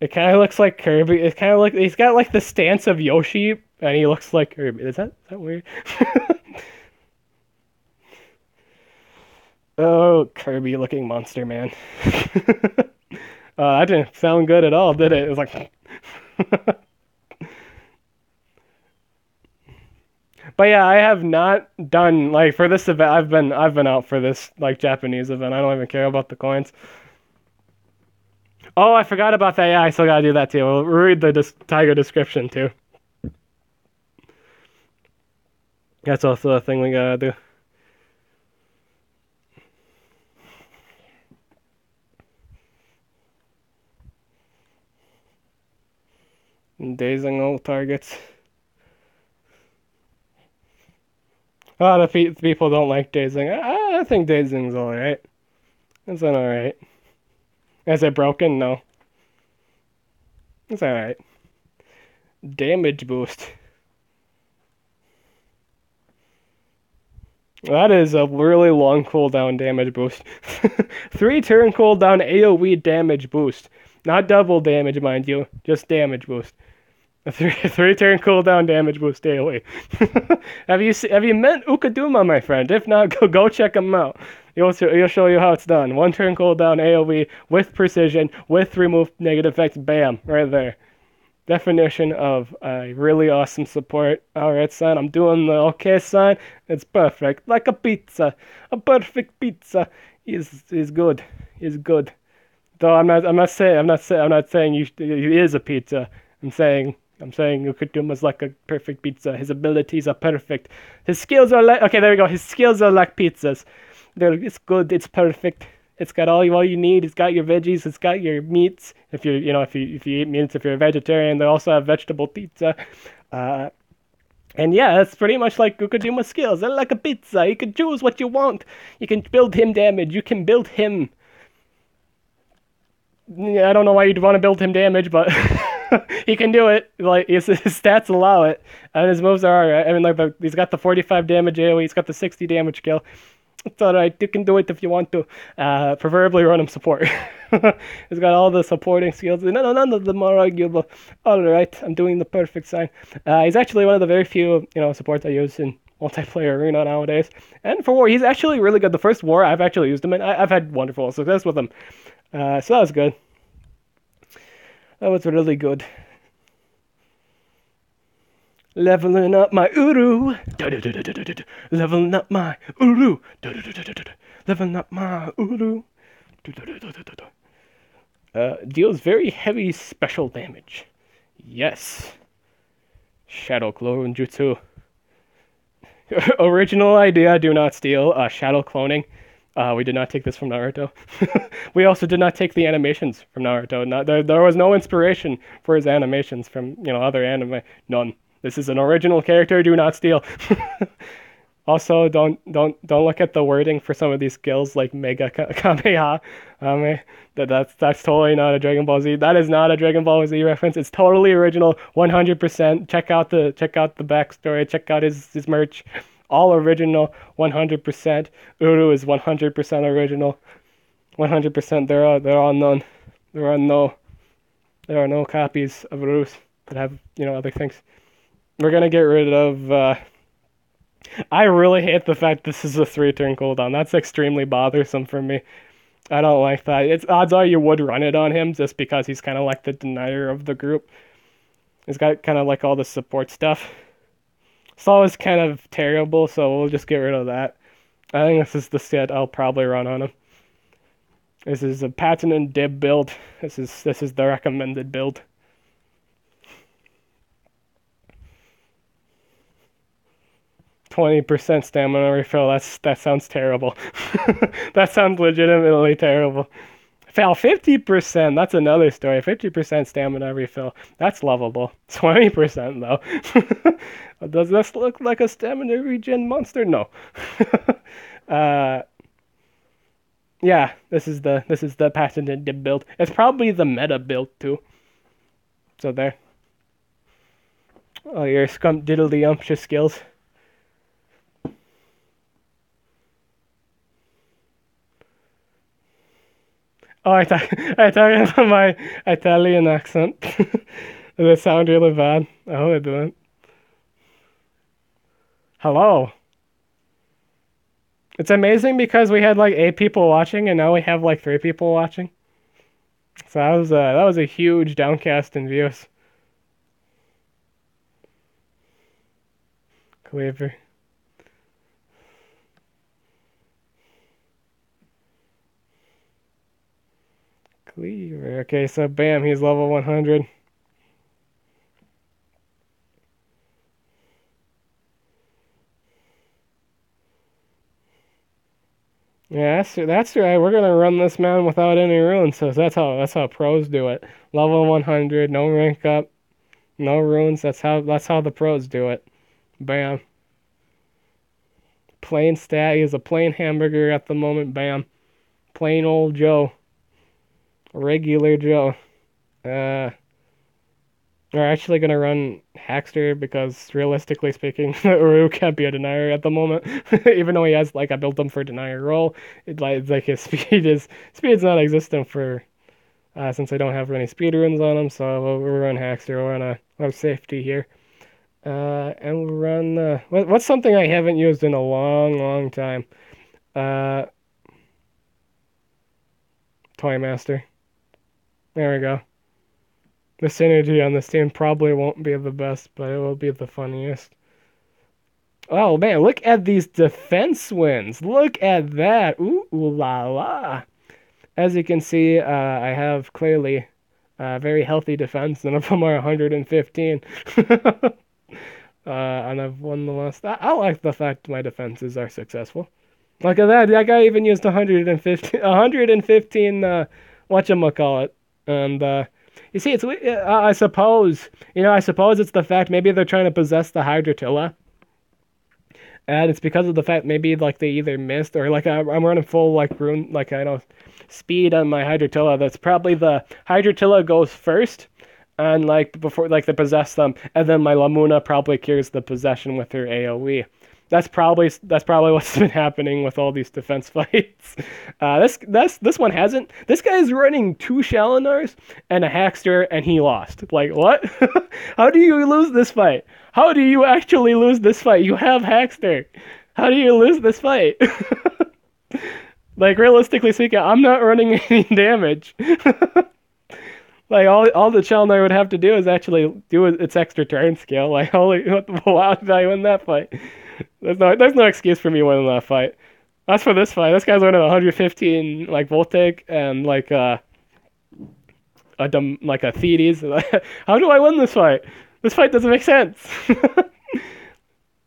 It kind of looks like Kirby. It's kind of like he's got like the stance of Yoshi, and he looks like Kirby. Is that weird? Oh, Kirby-looking monster man. That didn't sound good at all, did it? It was like... But yeah, I have not done, like, for this event, I've been out for this, like, Japanese event. I don't even care about the coins. Oh, I forgot about that. Yeah, I still gotta do that too. We'll read the Tiger description too. That's also a thing we gotta do. Dazing all targets. A lot of people don't like dazing. I think dazing's alright. It's alright. Is it broken? No. It's alright. damage boost. That is a really long cooldown damage boost. 3-turn cooldown AoE damage boost. Not double damage, mind you, just damage boost. A three-turn cooldown damage boost daily. Have you met Ukaduma, my friend? If not, go check him out. He'll show you how it's done. 1-turn cooldown AoE with precision, with remove negative effects. Bam, right there. Definition of a really awesome support. Alright, son, I'm doing the okay sign. It's perfect. Like a pizza. A perfect pizza. He's good. He's good. Though I'm not saying he is a pizza. I'm saying Ukutuma's like a perfect pizza. His abilities are perfect. His skills are like, okay, there we go. His skills are like pizzas. It's good. It's perfect. It's got all you need. It's got your veggies. It's got your meats. If you eat meats, if you're a vegetarian, they also have vegetable pizza. And yeah, that's pretty much like Ukuduma's skills. They're like a pizza. You can choose what you want. You can build him damage. You can build him. I don't know why you'd want to build him damage, but he can do it. Like his stats allow it, and his moves are alright. I mean, like he's got the 45 damage AoE. He's got the 60 damage kill. It's alright, you can do it if you want to. Preferably run him support. He's got all the supporting skills. None of them are arguable. Alright, I'm doing the perfect sign. He's actually one of the very few, supports I use in multiplayer arena nowadays. And for war, he's actually really good. The first war I've actually used him in, I've had wonderful success with him. So that was good. That was really good. Leveling up my Uru. Leveling up my Uru. Leveling up my Uru. Deals very heavy special damage. Yes. Shadow clone jutsu. Original idea, do not steal. Shadow cloning. We did not take this from Naruto. We also did not take the animations from Naruto. There was no inspiration for his animations from, other anime. None. This is an original character. Do not steal. Also, don't look at the wording for some of these skills like Mega Kameha. That's totally not a Dragon Ball Z. That is not a Dragon Ball Z reference. It's totally original, 100%. Check out the backstory. Check out his merch. All original, 100%. Uru is 100% original. 100%. There are none. There are no copies of Urus that have other things. We're gonna get rid of. I really hate the fact this is a 3-turn cooldown. That's extremely bothersome for me. I don't like that. It's odds are you would run it on him just because he's kind of like the denier of the group. He's got kind of like all the support stuff. Slow is kind of terrible, so we'll just get rid of that. I think this is the set I'll probably run on him. This is a patented dib build. This is the recommended build. %, stamina refill. That sounds terrible. That sounds legitimately terrible. Fail 50%. That's another story. 50% stamina refill. That's lovable. 20% though. Does this look like a stamina regen monster? No. Yeah. This is the patented build. It's probably the meta build too. So there. Oh, your scump-diddly-umptious skills. Oh, I talk about my Italian accent. Does it sound really bad? I hope it didn't. Hello. It's amazing because we had like 8 people watching and now we have like 3 people watching. So that was a huge downcast in views. Cleaver. Cleaver. Okay, so bam, he's level 100. Yeah, that's right. We're gonna run this man without any runes, so that's how pros do it. Level 100, no rank up, no runes. That's how the pros do it. Bam. Plain stat. He's a plain hamburger at the moment. Bam. Plain old Joe. Regular Joe. We're actually gonna run Hackster because realistically speaking, Uru can't be a denier at the moment. Even though he has I built him for denier role, it's like his speed's not existent for since I don't have any speed runes on him. So we'll run Hackster. We'll run a safety here. And we'll run what's something I haven't used in a long time. Uh, Toymaster. There we go. The synergy on this team probably won't be the best, but it will be the funniest. Oh man, look at these defense wins. Look at that. Ooh la la. As you can see, I have clearly very healthy defense. None of them are 115. And I've won the last. I like the fact my defenses are successful. Look at that. That guy even used 115, 115 whatchamacallit. And you see, I suppose, I suppose it's the fact maybe they're trying to possess the Hydratilla. And it's because of the fact maybe they either missed or I'm running full rune I know speed on my Hydratilla. That's probably the Hydratilla goes first, and before they possess them, and then my Lamuna probably cures the possession with her AOE. That's probably what's been happening with all these defense fights. This one hasn't. This guy's running 2 Shalinars and a Hackster, and he lost. Like what? How do you lose this fight? How do you actually lose this fight? You have Hackster. How do you lose this fight? Realistically speaking, I'm not running any damage. All the Shalinar would have to do is actually do its extra turn skill. How did I win that fight? There's no excuse for me winning that fight. That's for this fight. This guy's running 115 Voltaic and a Thedes. How do I win this fight? This fight doesn't make sense.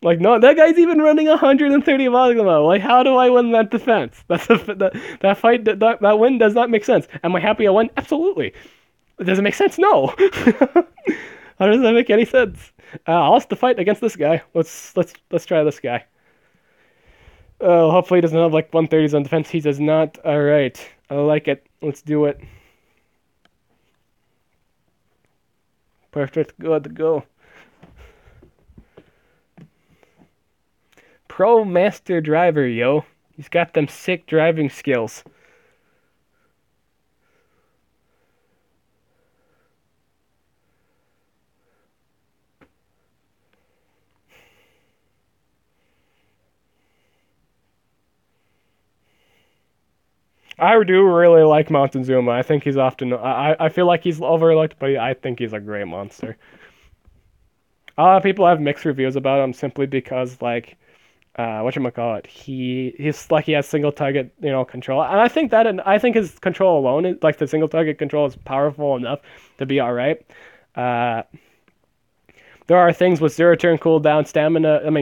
No, that guy's even running 130 Volume. How do I win that defense? That fight, that win does not make sense. Am I happy I won? Absolutely. Does it make sense? No. How does that make any sense? I'll have to fight against this guy. Let's try this guy. Hopefully he doesn't have 130s on defense. He does not. All right. I like it. Let's do it. Perfect. Good. Go. Pro Master Driver, yo. He's got them sick driving skills. I do really like Montezuma. I think he's often. I feel like he's overlooked, but I think he's a great monster. A lot of people have mixed reviews about him simply because whatchamacallit, he has single target control, and I think his control alone is the single target control is powerful enough to be all right. There are things with 0 turn cooldown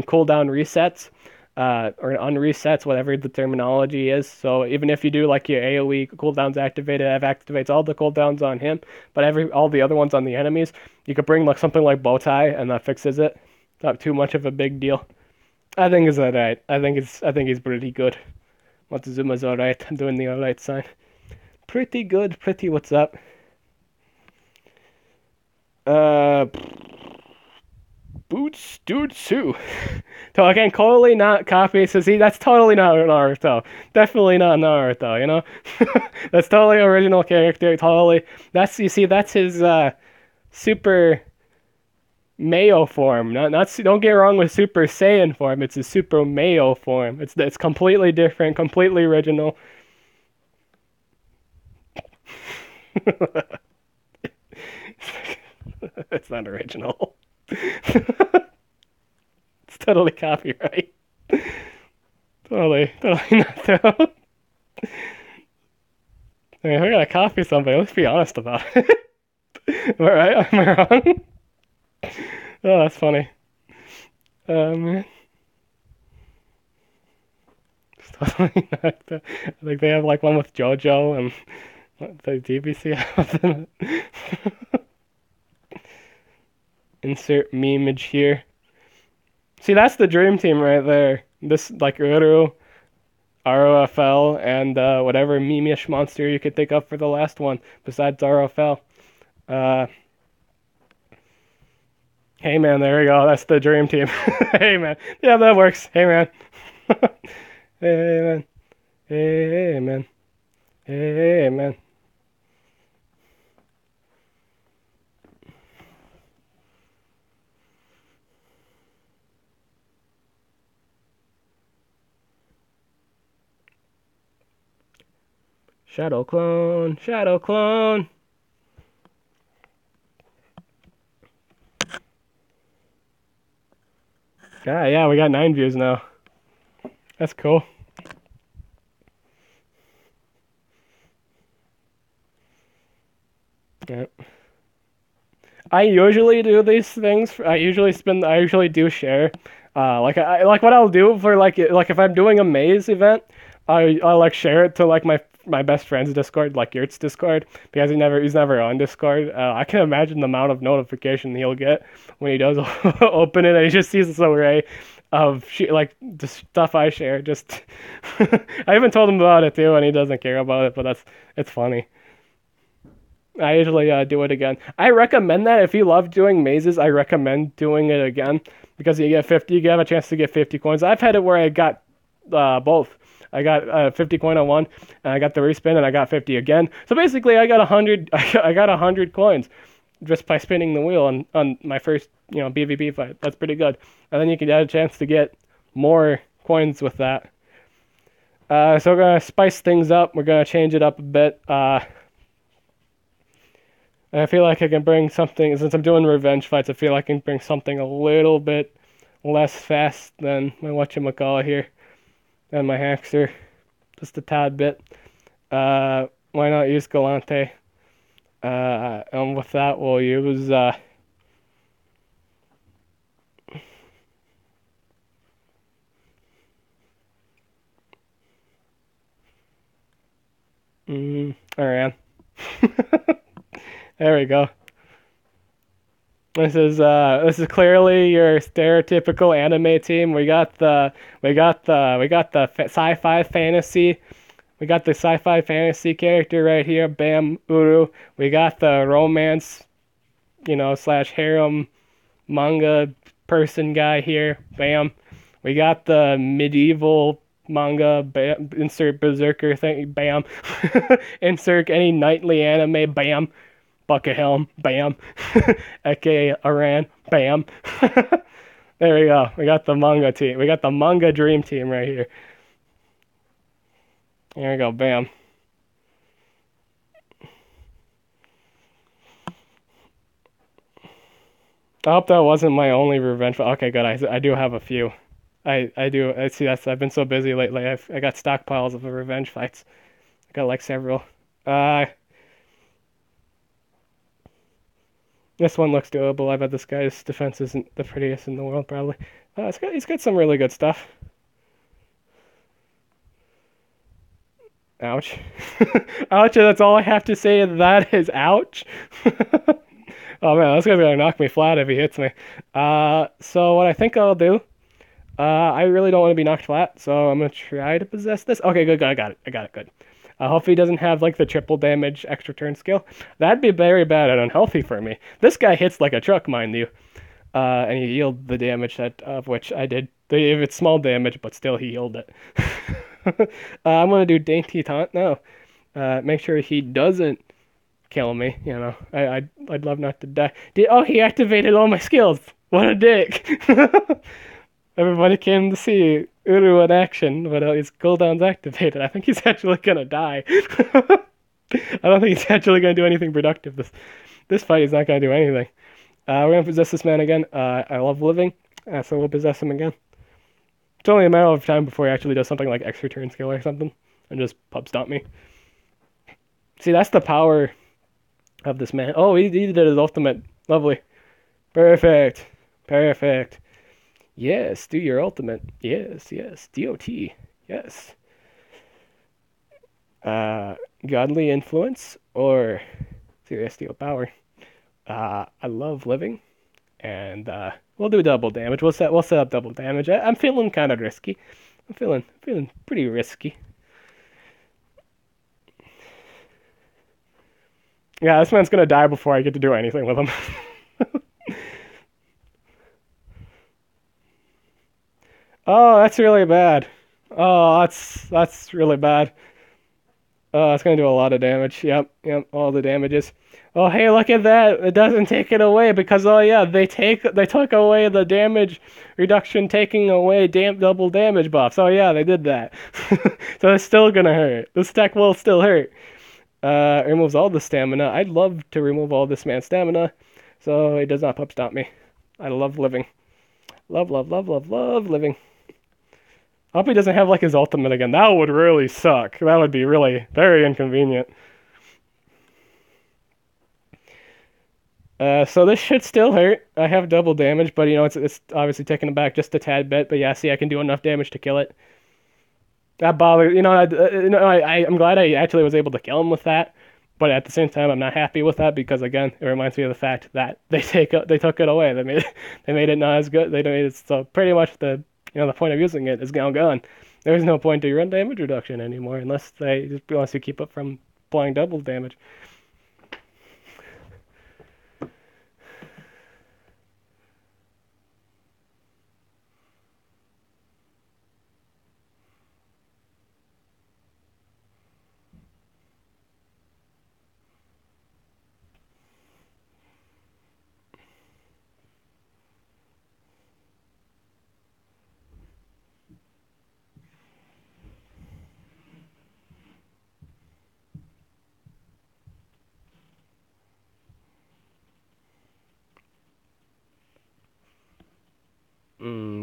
cooldown resets. Or unresets, whatever the terminology is. So even if you do your AoE cooldowns activated, it activates all the cooldowns on him, but all the other ones on the enemies, you could bring something like Bowtie and that fixes it. Not too much of a big deal. I think it's alright. I think he's pretty good. Montezuma's alright. I'm doing the alright sign. Pretty good. Pretty what's up? Boots, dude, Sue. So again, totally not copy. So see, that's totally not Naruto. Definitely not Naruto. That's totally original character. Totally. That's his super Mayo form. Not. Don't get wrong with Super Saiyan form. It's a Super Mayo form. It's completely different, completely original. It's not original. It's totally copyright. Totally not though. I mean, if we're gonna copy somebody, let's be honest about it. Am I right? Am I wrong? Oh, that's funny. Man. It's totally not. I think they have one with JoJo and the DBC have. Insert memeage here. See, that's the dream team right there. This, Uru, ROFL, and whatever meme-ish monster you could think of for the last one, besides ROFL. Hey man, there we go. That's the dream team. Hey man. Yeah, that works. Hey man. Hey man. Hey man. Hey man. Shadow clone. Shadow clone. Ah, yeah, we got 9 views now. That's cool. Yeah. I usually do these things. I usually do share. Like what I'll do for like if I'm doing a maze event, I like share it to like my best friend's Discord, like Yurt's Discord, because he's never on Discord. I can imagine the amount of notification he'll get when he does open it, and he just sees this array of like the stuff I share. Just I even told him about it too, and he doesn't care about it, but it's funny. I usually do it again. I recommend that if you love doing mazes, I recommend doing it again because you have a chance to get 50 coins. I've had it where I got both. I got 50 coin on one, and I got the respin, and I got 50 again. So basically, I got 100. I got 100 coins just by spinning the wheel on my first BVB fight. That's pretty good. And then you can get a chance to get more coins with that. So we're gonna spice things up. We're gonna change it up a bit. I feel like I can bring something, since I'm doing revenge fights, I feel like I can bring something a little bit less fast than my whatchamacallit here, than my Haxer, just a tad bit. Why not use Galante? And with that, we'll use, alright. There we go. This is clearly your stereotypical anime team. We got the sci-fi fantasy. We got the sci-fi fantasy character right here, Bam Uru. We got the romance, slash harem manga person guy here, Bam. We got the medieval manga, bam, insert berserker thing, Bam. Insert any knightly anime, Bam. Bucket Helm, bam. aka Iran, bam. There we go. We got the manga team. We got the manga dream team right here. There we go, bam. I hope that wasn't my only revenge. Okay, good. I do have a few. I do. I see. I've been so busy lately. I got stockpiles of revenge fights. I got like several. This one looks doable. I bet this guy's defense isn't the prettiest in the world, probably. He's got some really good stuff. Ouch. Ouch, that's all I have to say. That is ouch. Oh man, this guy's gonna knock me flat if he hits me. So what I think I'll do, I really don't want to be knocked flat, so I'm gonna try to possess this. Okay, good, I got it, good. Hopefully he doesn't have like the triple damage extra turn skill. That'd be very bad and unhealthy for me. This guy hits like a truck, mind you. And he healed the damage of which I did. If it's small damage, but still he healed it. I'm gonna do Dainty Taunt now. Make sure he doesn't kill me. I'd love not to die. He activated all my skills. What a dick! Everybody came to see Uru in action, but his cooldown's activated. I think he's actually gonna die. I don't think he's actually gonna do anything productive. This fight is not gonna do anything. We're gonna possess this man again. I love living, so we'll possess him again. It's only a matter of time before he actually does something like extra turn skill or something, and just pub stomp me. See, that's the power of this man. Oh, he did his ultimate. Lovely. Perfect. Perfect. Yes, do your ultimate. Yes. DOT. Yes. Godly influence or celestial power. I love living, and we'll do double damage. We'll set up double damage. I'm feeling kind of risky. I'm feeling pretty risky. Yeah, this man's gonna die before I get to do anything with him. Oh, that's really bad. Oh, that's really bad. Oh, it's gonna do a lot of damage. Yep, all the damages. Oh, hey, look at that. It doesn't take it away because oh yeah, they took away the damage reduction, taking away double damage buffs. Oh yeah, they did that. So it's still gonna hurt. This deck will still hurt. Removes all the stamina. I'd love to remove all this man's stamina, so it does not pup stomp me. I love living. Love living. I hope he doesn't have like his ultimate again. That would really suck. That would be really very inconvenient. So this should still hurt. I have double damage, but you know it's obviously taking it back just a tad bit. But yeah, see, I can do enough damage to kill it. That bothers you know. I'm glad I actually was able to kill him with that. But at the same time, I'm not happy with that because again, it reminds me of the fact that they took it away. They made it not as good. They made it so pretty much the point of using it is now gone. There's no point to run damage reduction anymore unless you keep it from applying double damage.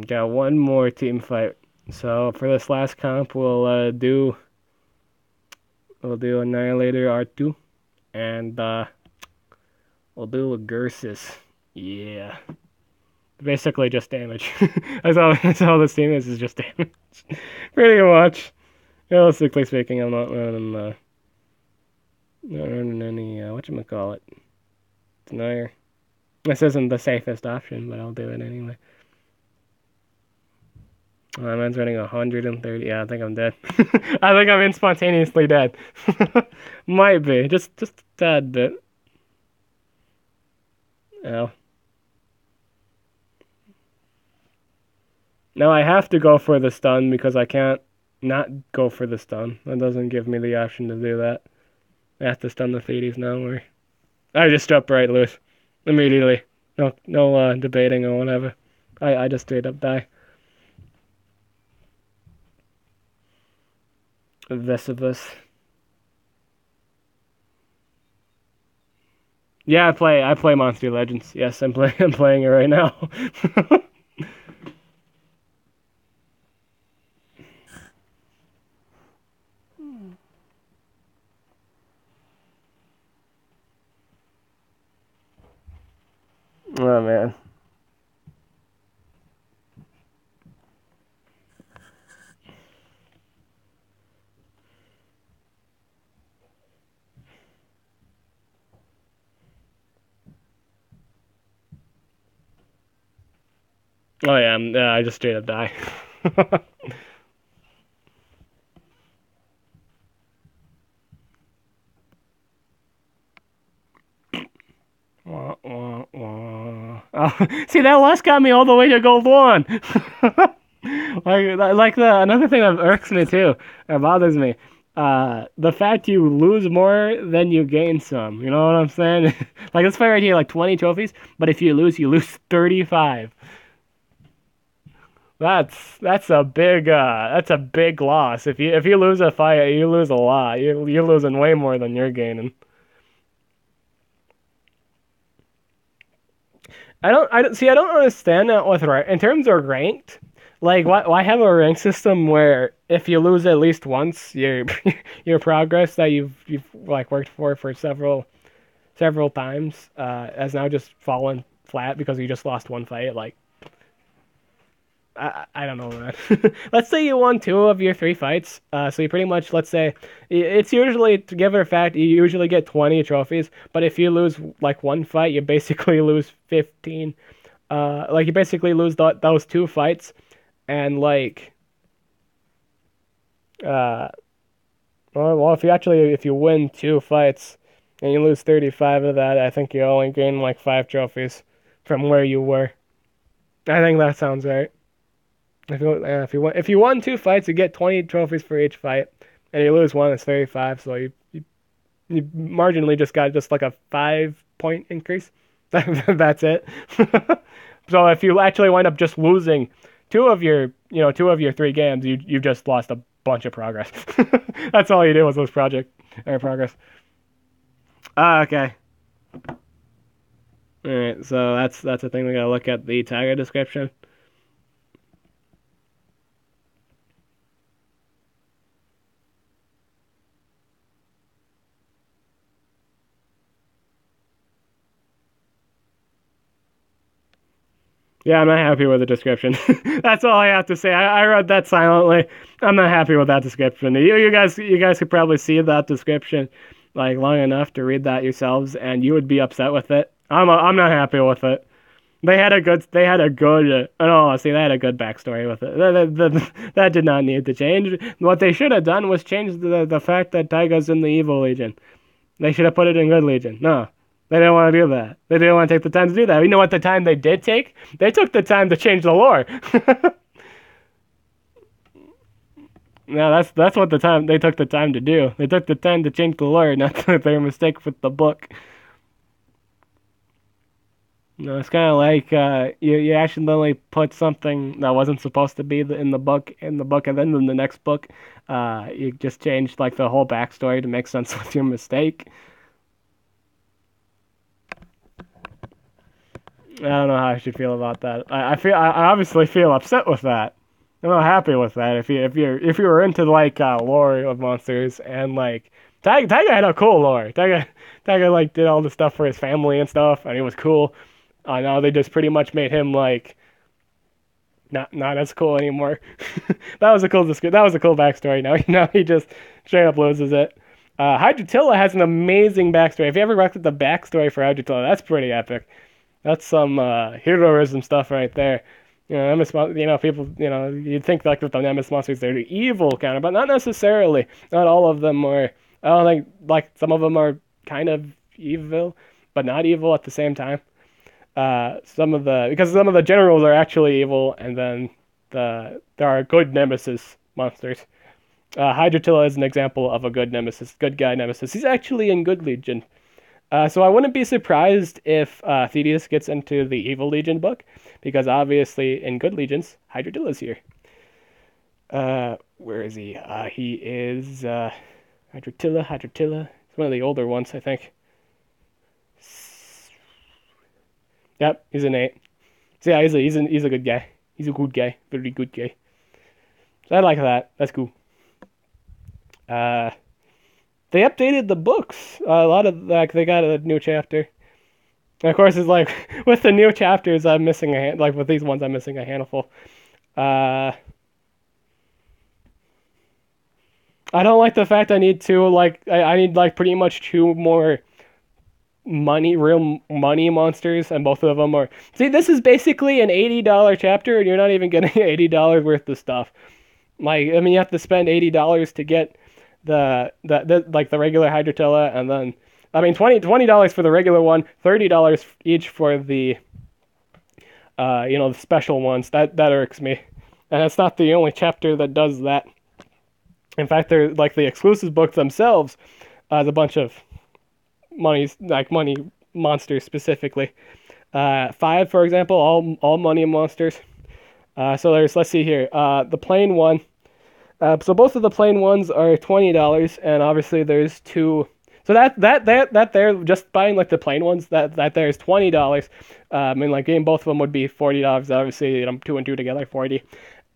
Got one more team fight. So for this last comp, we'll do Annihilator R2, and we'll do a Gursus. Yeah, basically just damage. That's all this team is just damage. Pretty much. Realistically speaking, I'm not running any whatchamacallit. Denier. This isn't the safest option, but I'll do it anyway. Mine's running 130. Yeah, I think I'm dead. I think I'm spontaneously dead. Might be. Just a tad bit. Ow. Now I have to go for the stun because I can't not go for the stun. That doesn't give me the option to do that. I have to stun the Thetes now, or I just jump right loose. Immediately. No debating or whatever. I just straight up die. Vesivus. Yeah, I play Monster Legends. Yes, I'm playing it right now. Oh man. Oh yeah, I just straight up die. Wah, wah, wah. Oh, see, that last got me all the way to gold 1. Another thing that irks me too, that bothers me, the fact you lose more than you gain some. You know what I'm saying? Like this fight right here, like 20 trophies, but if you lose 35. That's a big loss. If you lose a fight, you lose a lot. You're losing way more than you're gaining. I don't understand that with in terms of ranked. Like, why have a rank system where if you lose at least once, your progress that you've like worked for several times has now just fallen flat because you just lost one fight. Like, I don't know, man. Let's say you won 2 of your 3 fights. So you pretty much, let's say, it's usually, to give it a fact, you usually get 20 trophies. But if you lose like one fight, you basically lose 15. Like you basically lose those 2 fights, and like, uh, well, if you win 2 fights and you lose 35 of that, I think you only gain like 5 trophies from where you were. I think that sounds right. If you won 2 fights, you get 20 trophies for each fight, and you lose one, it's 35. So you marginally just got just like a 5 point increase. That's it. So if you actually wind up just losing two of your 3 games, you just lost a bunch of progress. That's all you did was lose project or progress. Okay. All right. So that's the thing we gotta look at the tagger description. Yeah, I'm not happy with the description. That's all I have to say. I read that silently. I'm not happy with that description. You guys could probably see that description like long enough to read that yourselves, and you would be upset with it. I'm not happy with it. They had a good backstory with it. That did not need to change. What they should have done was change the fact that Taiga's in the Evil Legion. They should have put it in Good Legion. No, they didn't want to do that. They didn't want to take the time to do that. You know what the time they did take? They took the time to change the lore. No, that's what they took the time to do. They took the time to change the lore, not their mistake with the book. No, it's kind of like you accidentally put something that wasn't supposed to be in the book, and then in the next book, you just changed like the whole backstory to make sense with your mistake. I don't know how I should feel about that. I obviously feel upset with that. I'm not happy with that. If you were into like lore of monsters and like Taiga had a cool lore. Taiga like did all the stuff for his family and stuff, and he was cool. Now they just pretty much made him like not as cool anymore. That was a cool backstory. Now he just straight up loses it. Hydrotilla has an amazing backstory. If you ever looked at the backstory for Hydrotilla, that's pretty epic. That's some heroism stuff right there. People, you'd think like with the Nemesis monsters, they're the evil kind of, but not necessarily. Not all of them are. I don't think, like, some of them are kind of evil, but not evil at the same time. Because some of the generals are actually evil, and then there are good Nemesis monsters. Hydrotilla is an example of a good guy Nemesis. He's actually in Good Legion. So I wouldn't be surprised if Thedius gets into the Evil Legion book, because obviously in Good Legions, Hydrotilla's here. Where is he? He is Hydrotilla. It's one of the older ones, I think. Yep, he's an 8. So yeah, he's a good guy. He's a good guy, very good guy. So I like that. That's cool. They updated the books. A lot of like they got a new chapter. And of course, it's like with the new chapters, I'm missing like with these ones, I'm missing a handful. I don't like the fact I need I need like pretty much 2 more real money monsters, and both of them are. See, this is basically an $80 chapter, and you're not even getting $80 worth of stuff. Like, I mean, you have to spend $80 to get the regular Hydrotilla, and then I mean $20 for the regular one, $30 each for the the special ones. That irks me, and it's not the only chapter that does that. In fact, they're like the exclusive books themselves. There's a bunch of money monsters specifically. 5, for example, all money monsters. So let's see here. The plain one. So both of the plain ones are $20, and obviously there's 2. So that there, just buying like the plain ones, that there is $20. I mean, like getting both of them would be $40. Obviously, 2 and 2 together, 40.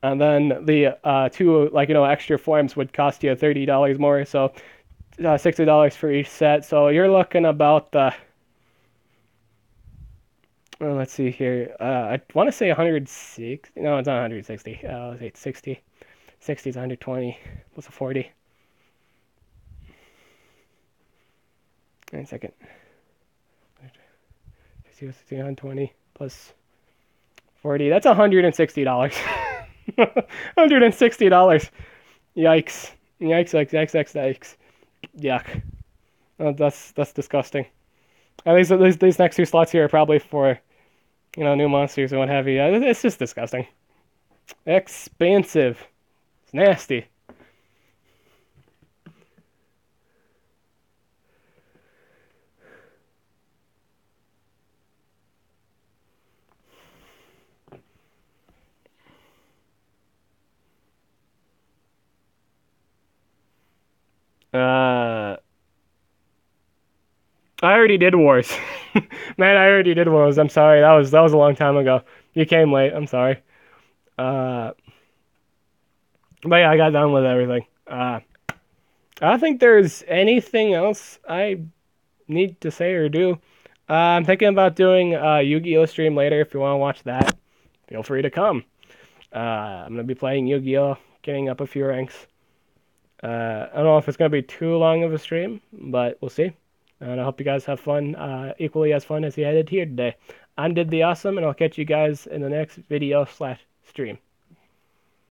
And then the 2 extra forms would cost you $30 more. So $60 for each set. So you're looking about let's see here. I want to say 160. No, it's not 160. Let's say it's 60. 60 is 120 plus a 40. Wait a second. 60, 120 plus 40. That's $160. $160. Yikes. Yikes. Yuck. That's disgusting. At least these next 2 slots here are probably for new monsters and what have you. It's just disgusting. Expansive. It's nasty. I already did Wars. Man, I already did Wars. I'm sorry. That was a long time ago. You came late. I'm sorry. Uh, but yeah, I got done with everything. I don't think there's anything else I need to say or do. I'm thinking about doing a Yu-Gi-Oh stream later. If you want to watch that, feel free to come. I'm gonna be playing Yu-Gi-Oh, getting up a few ranks. I don't know if it's gonna be too long of a stream, but we'll see. And I hope you guys have fun, equally as fun as you had here today. I'm Did the Awesome, and I'll catch you guys in the next video/stream.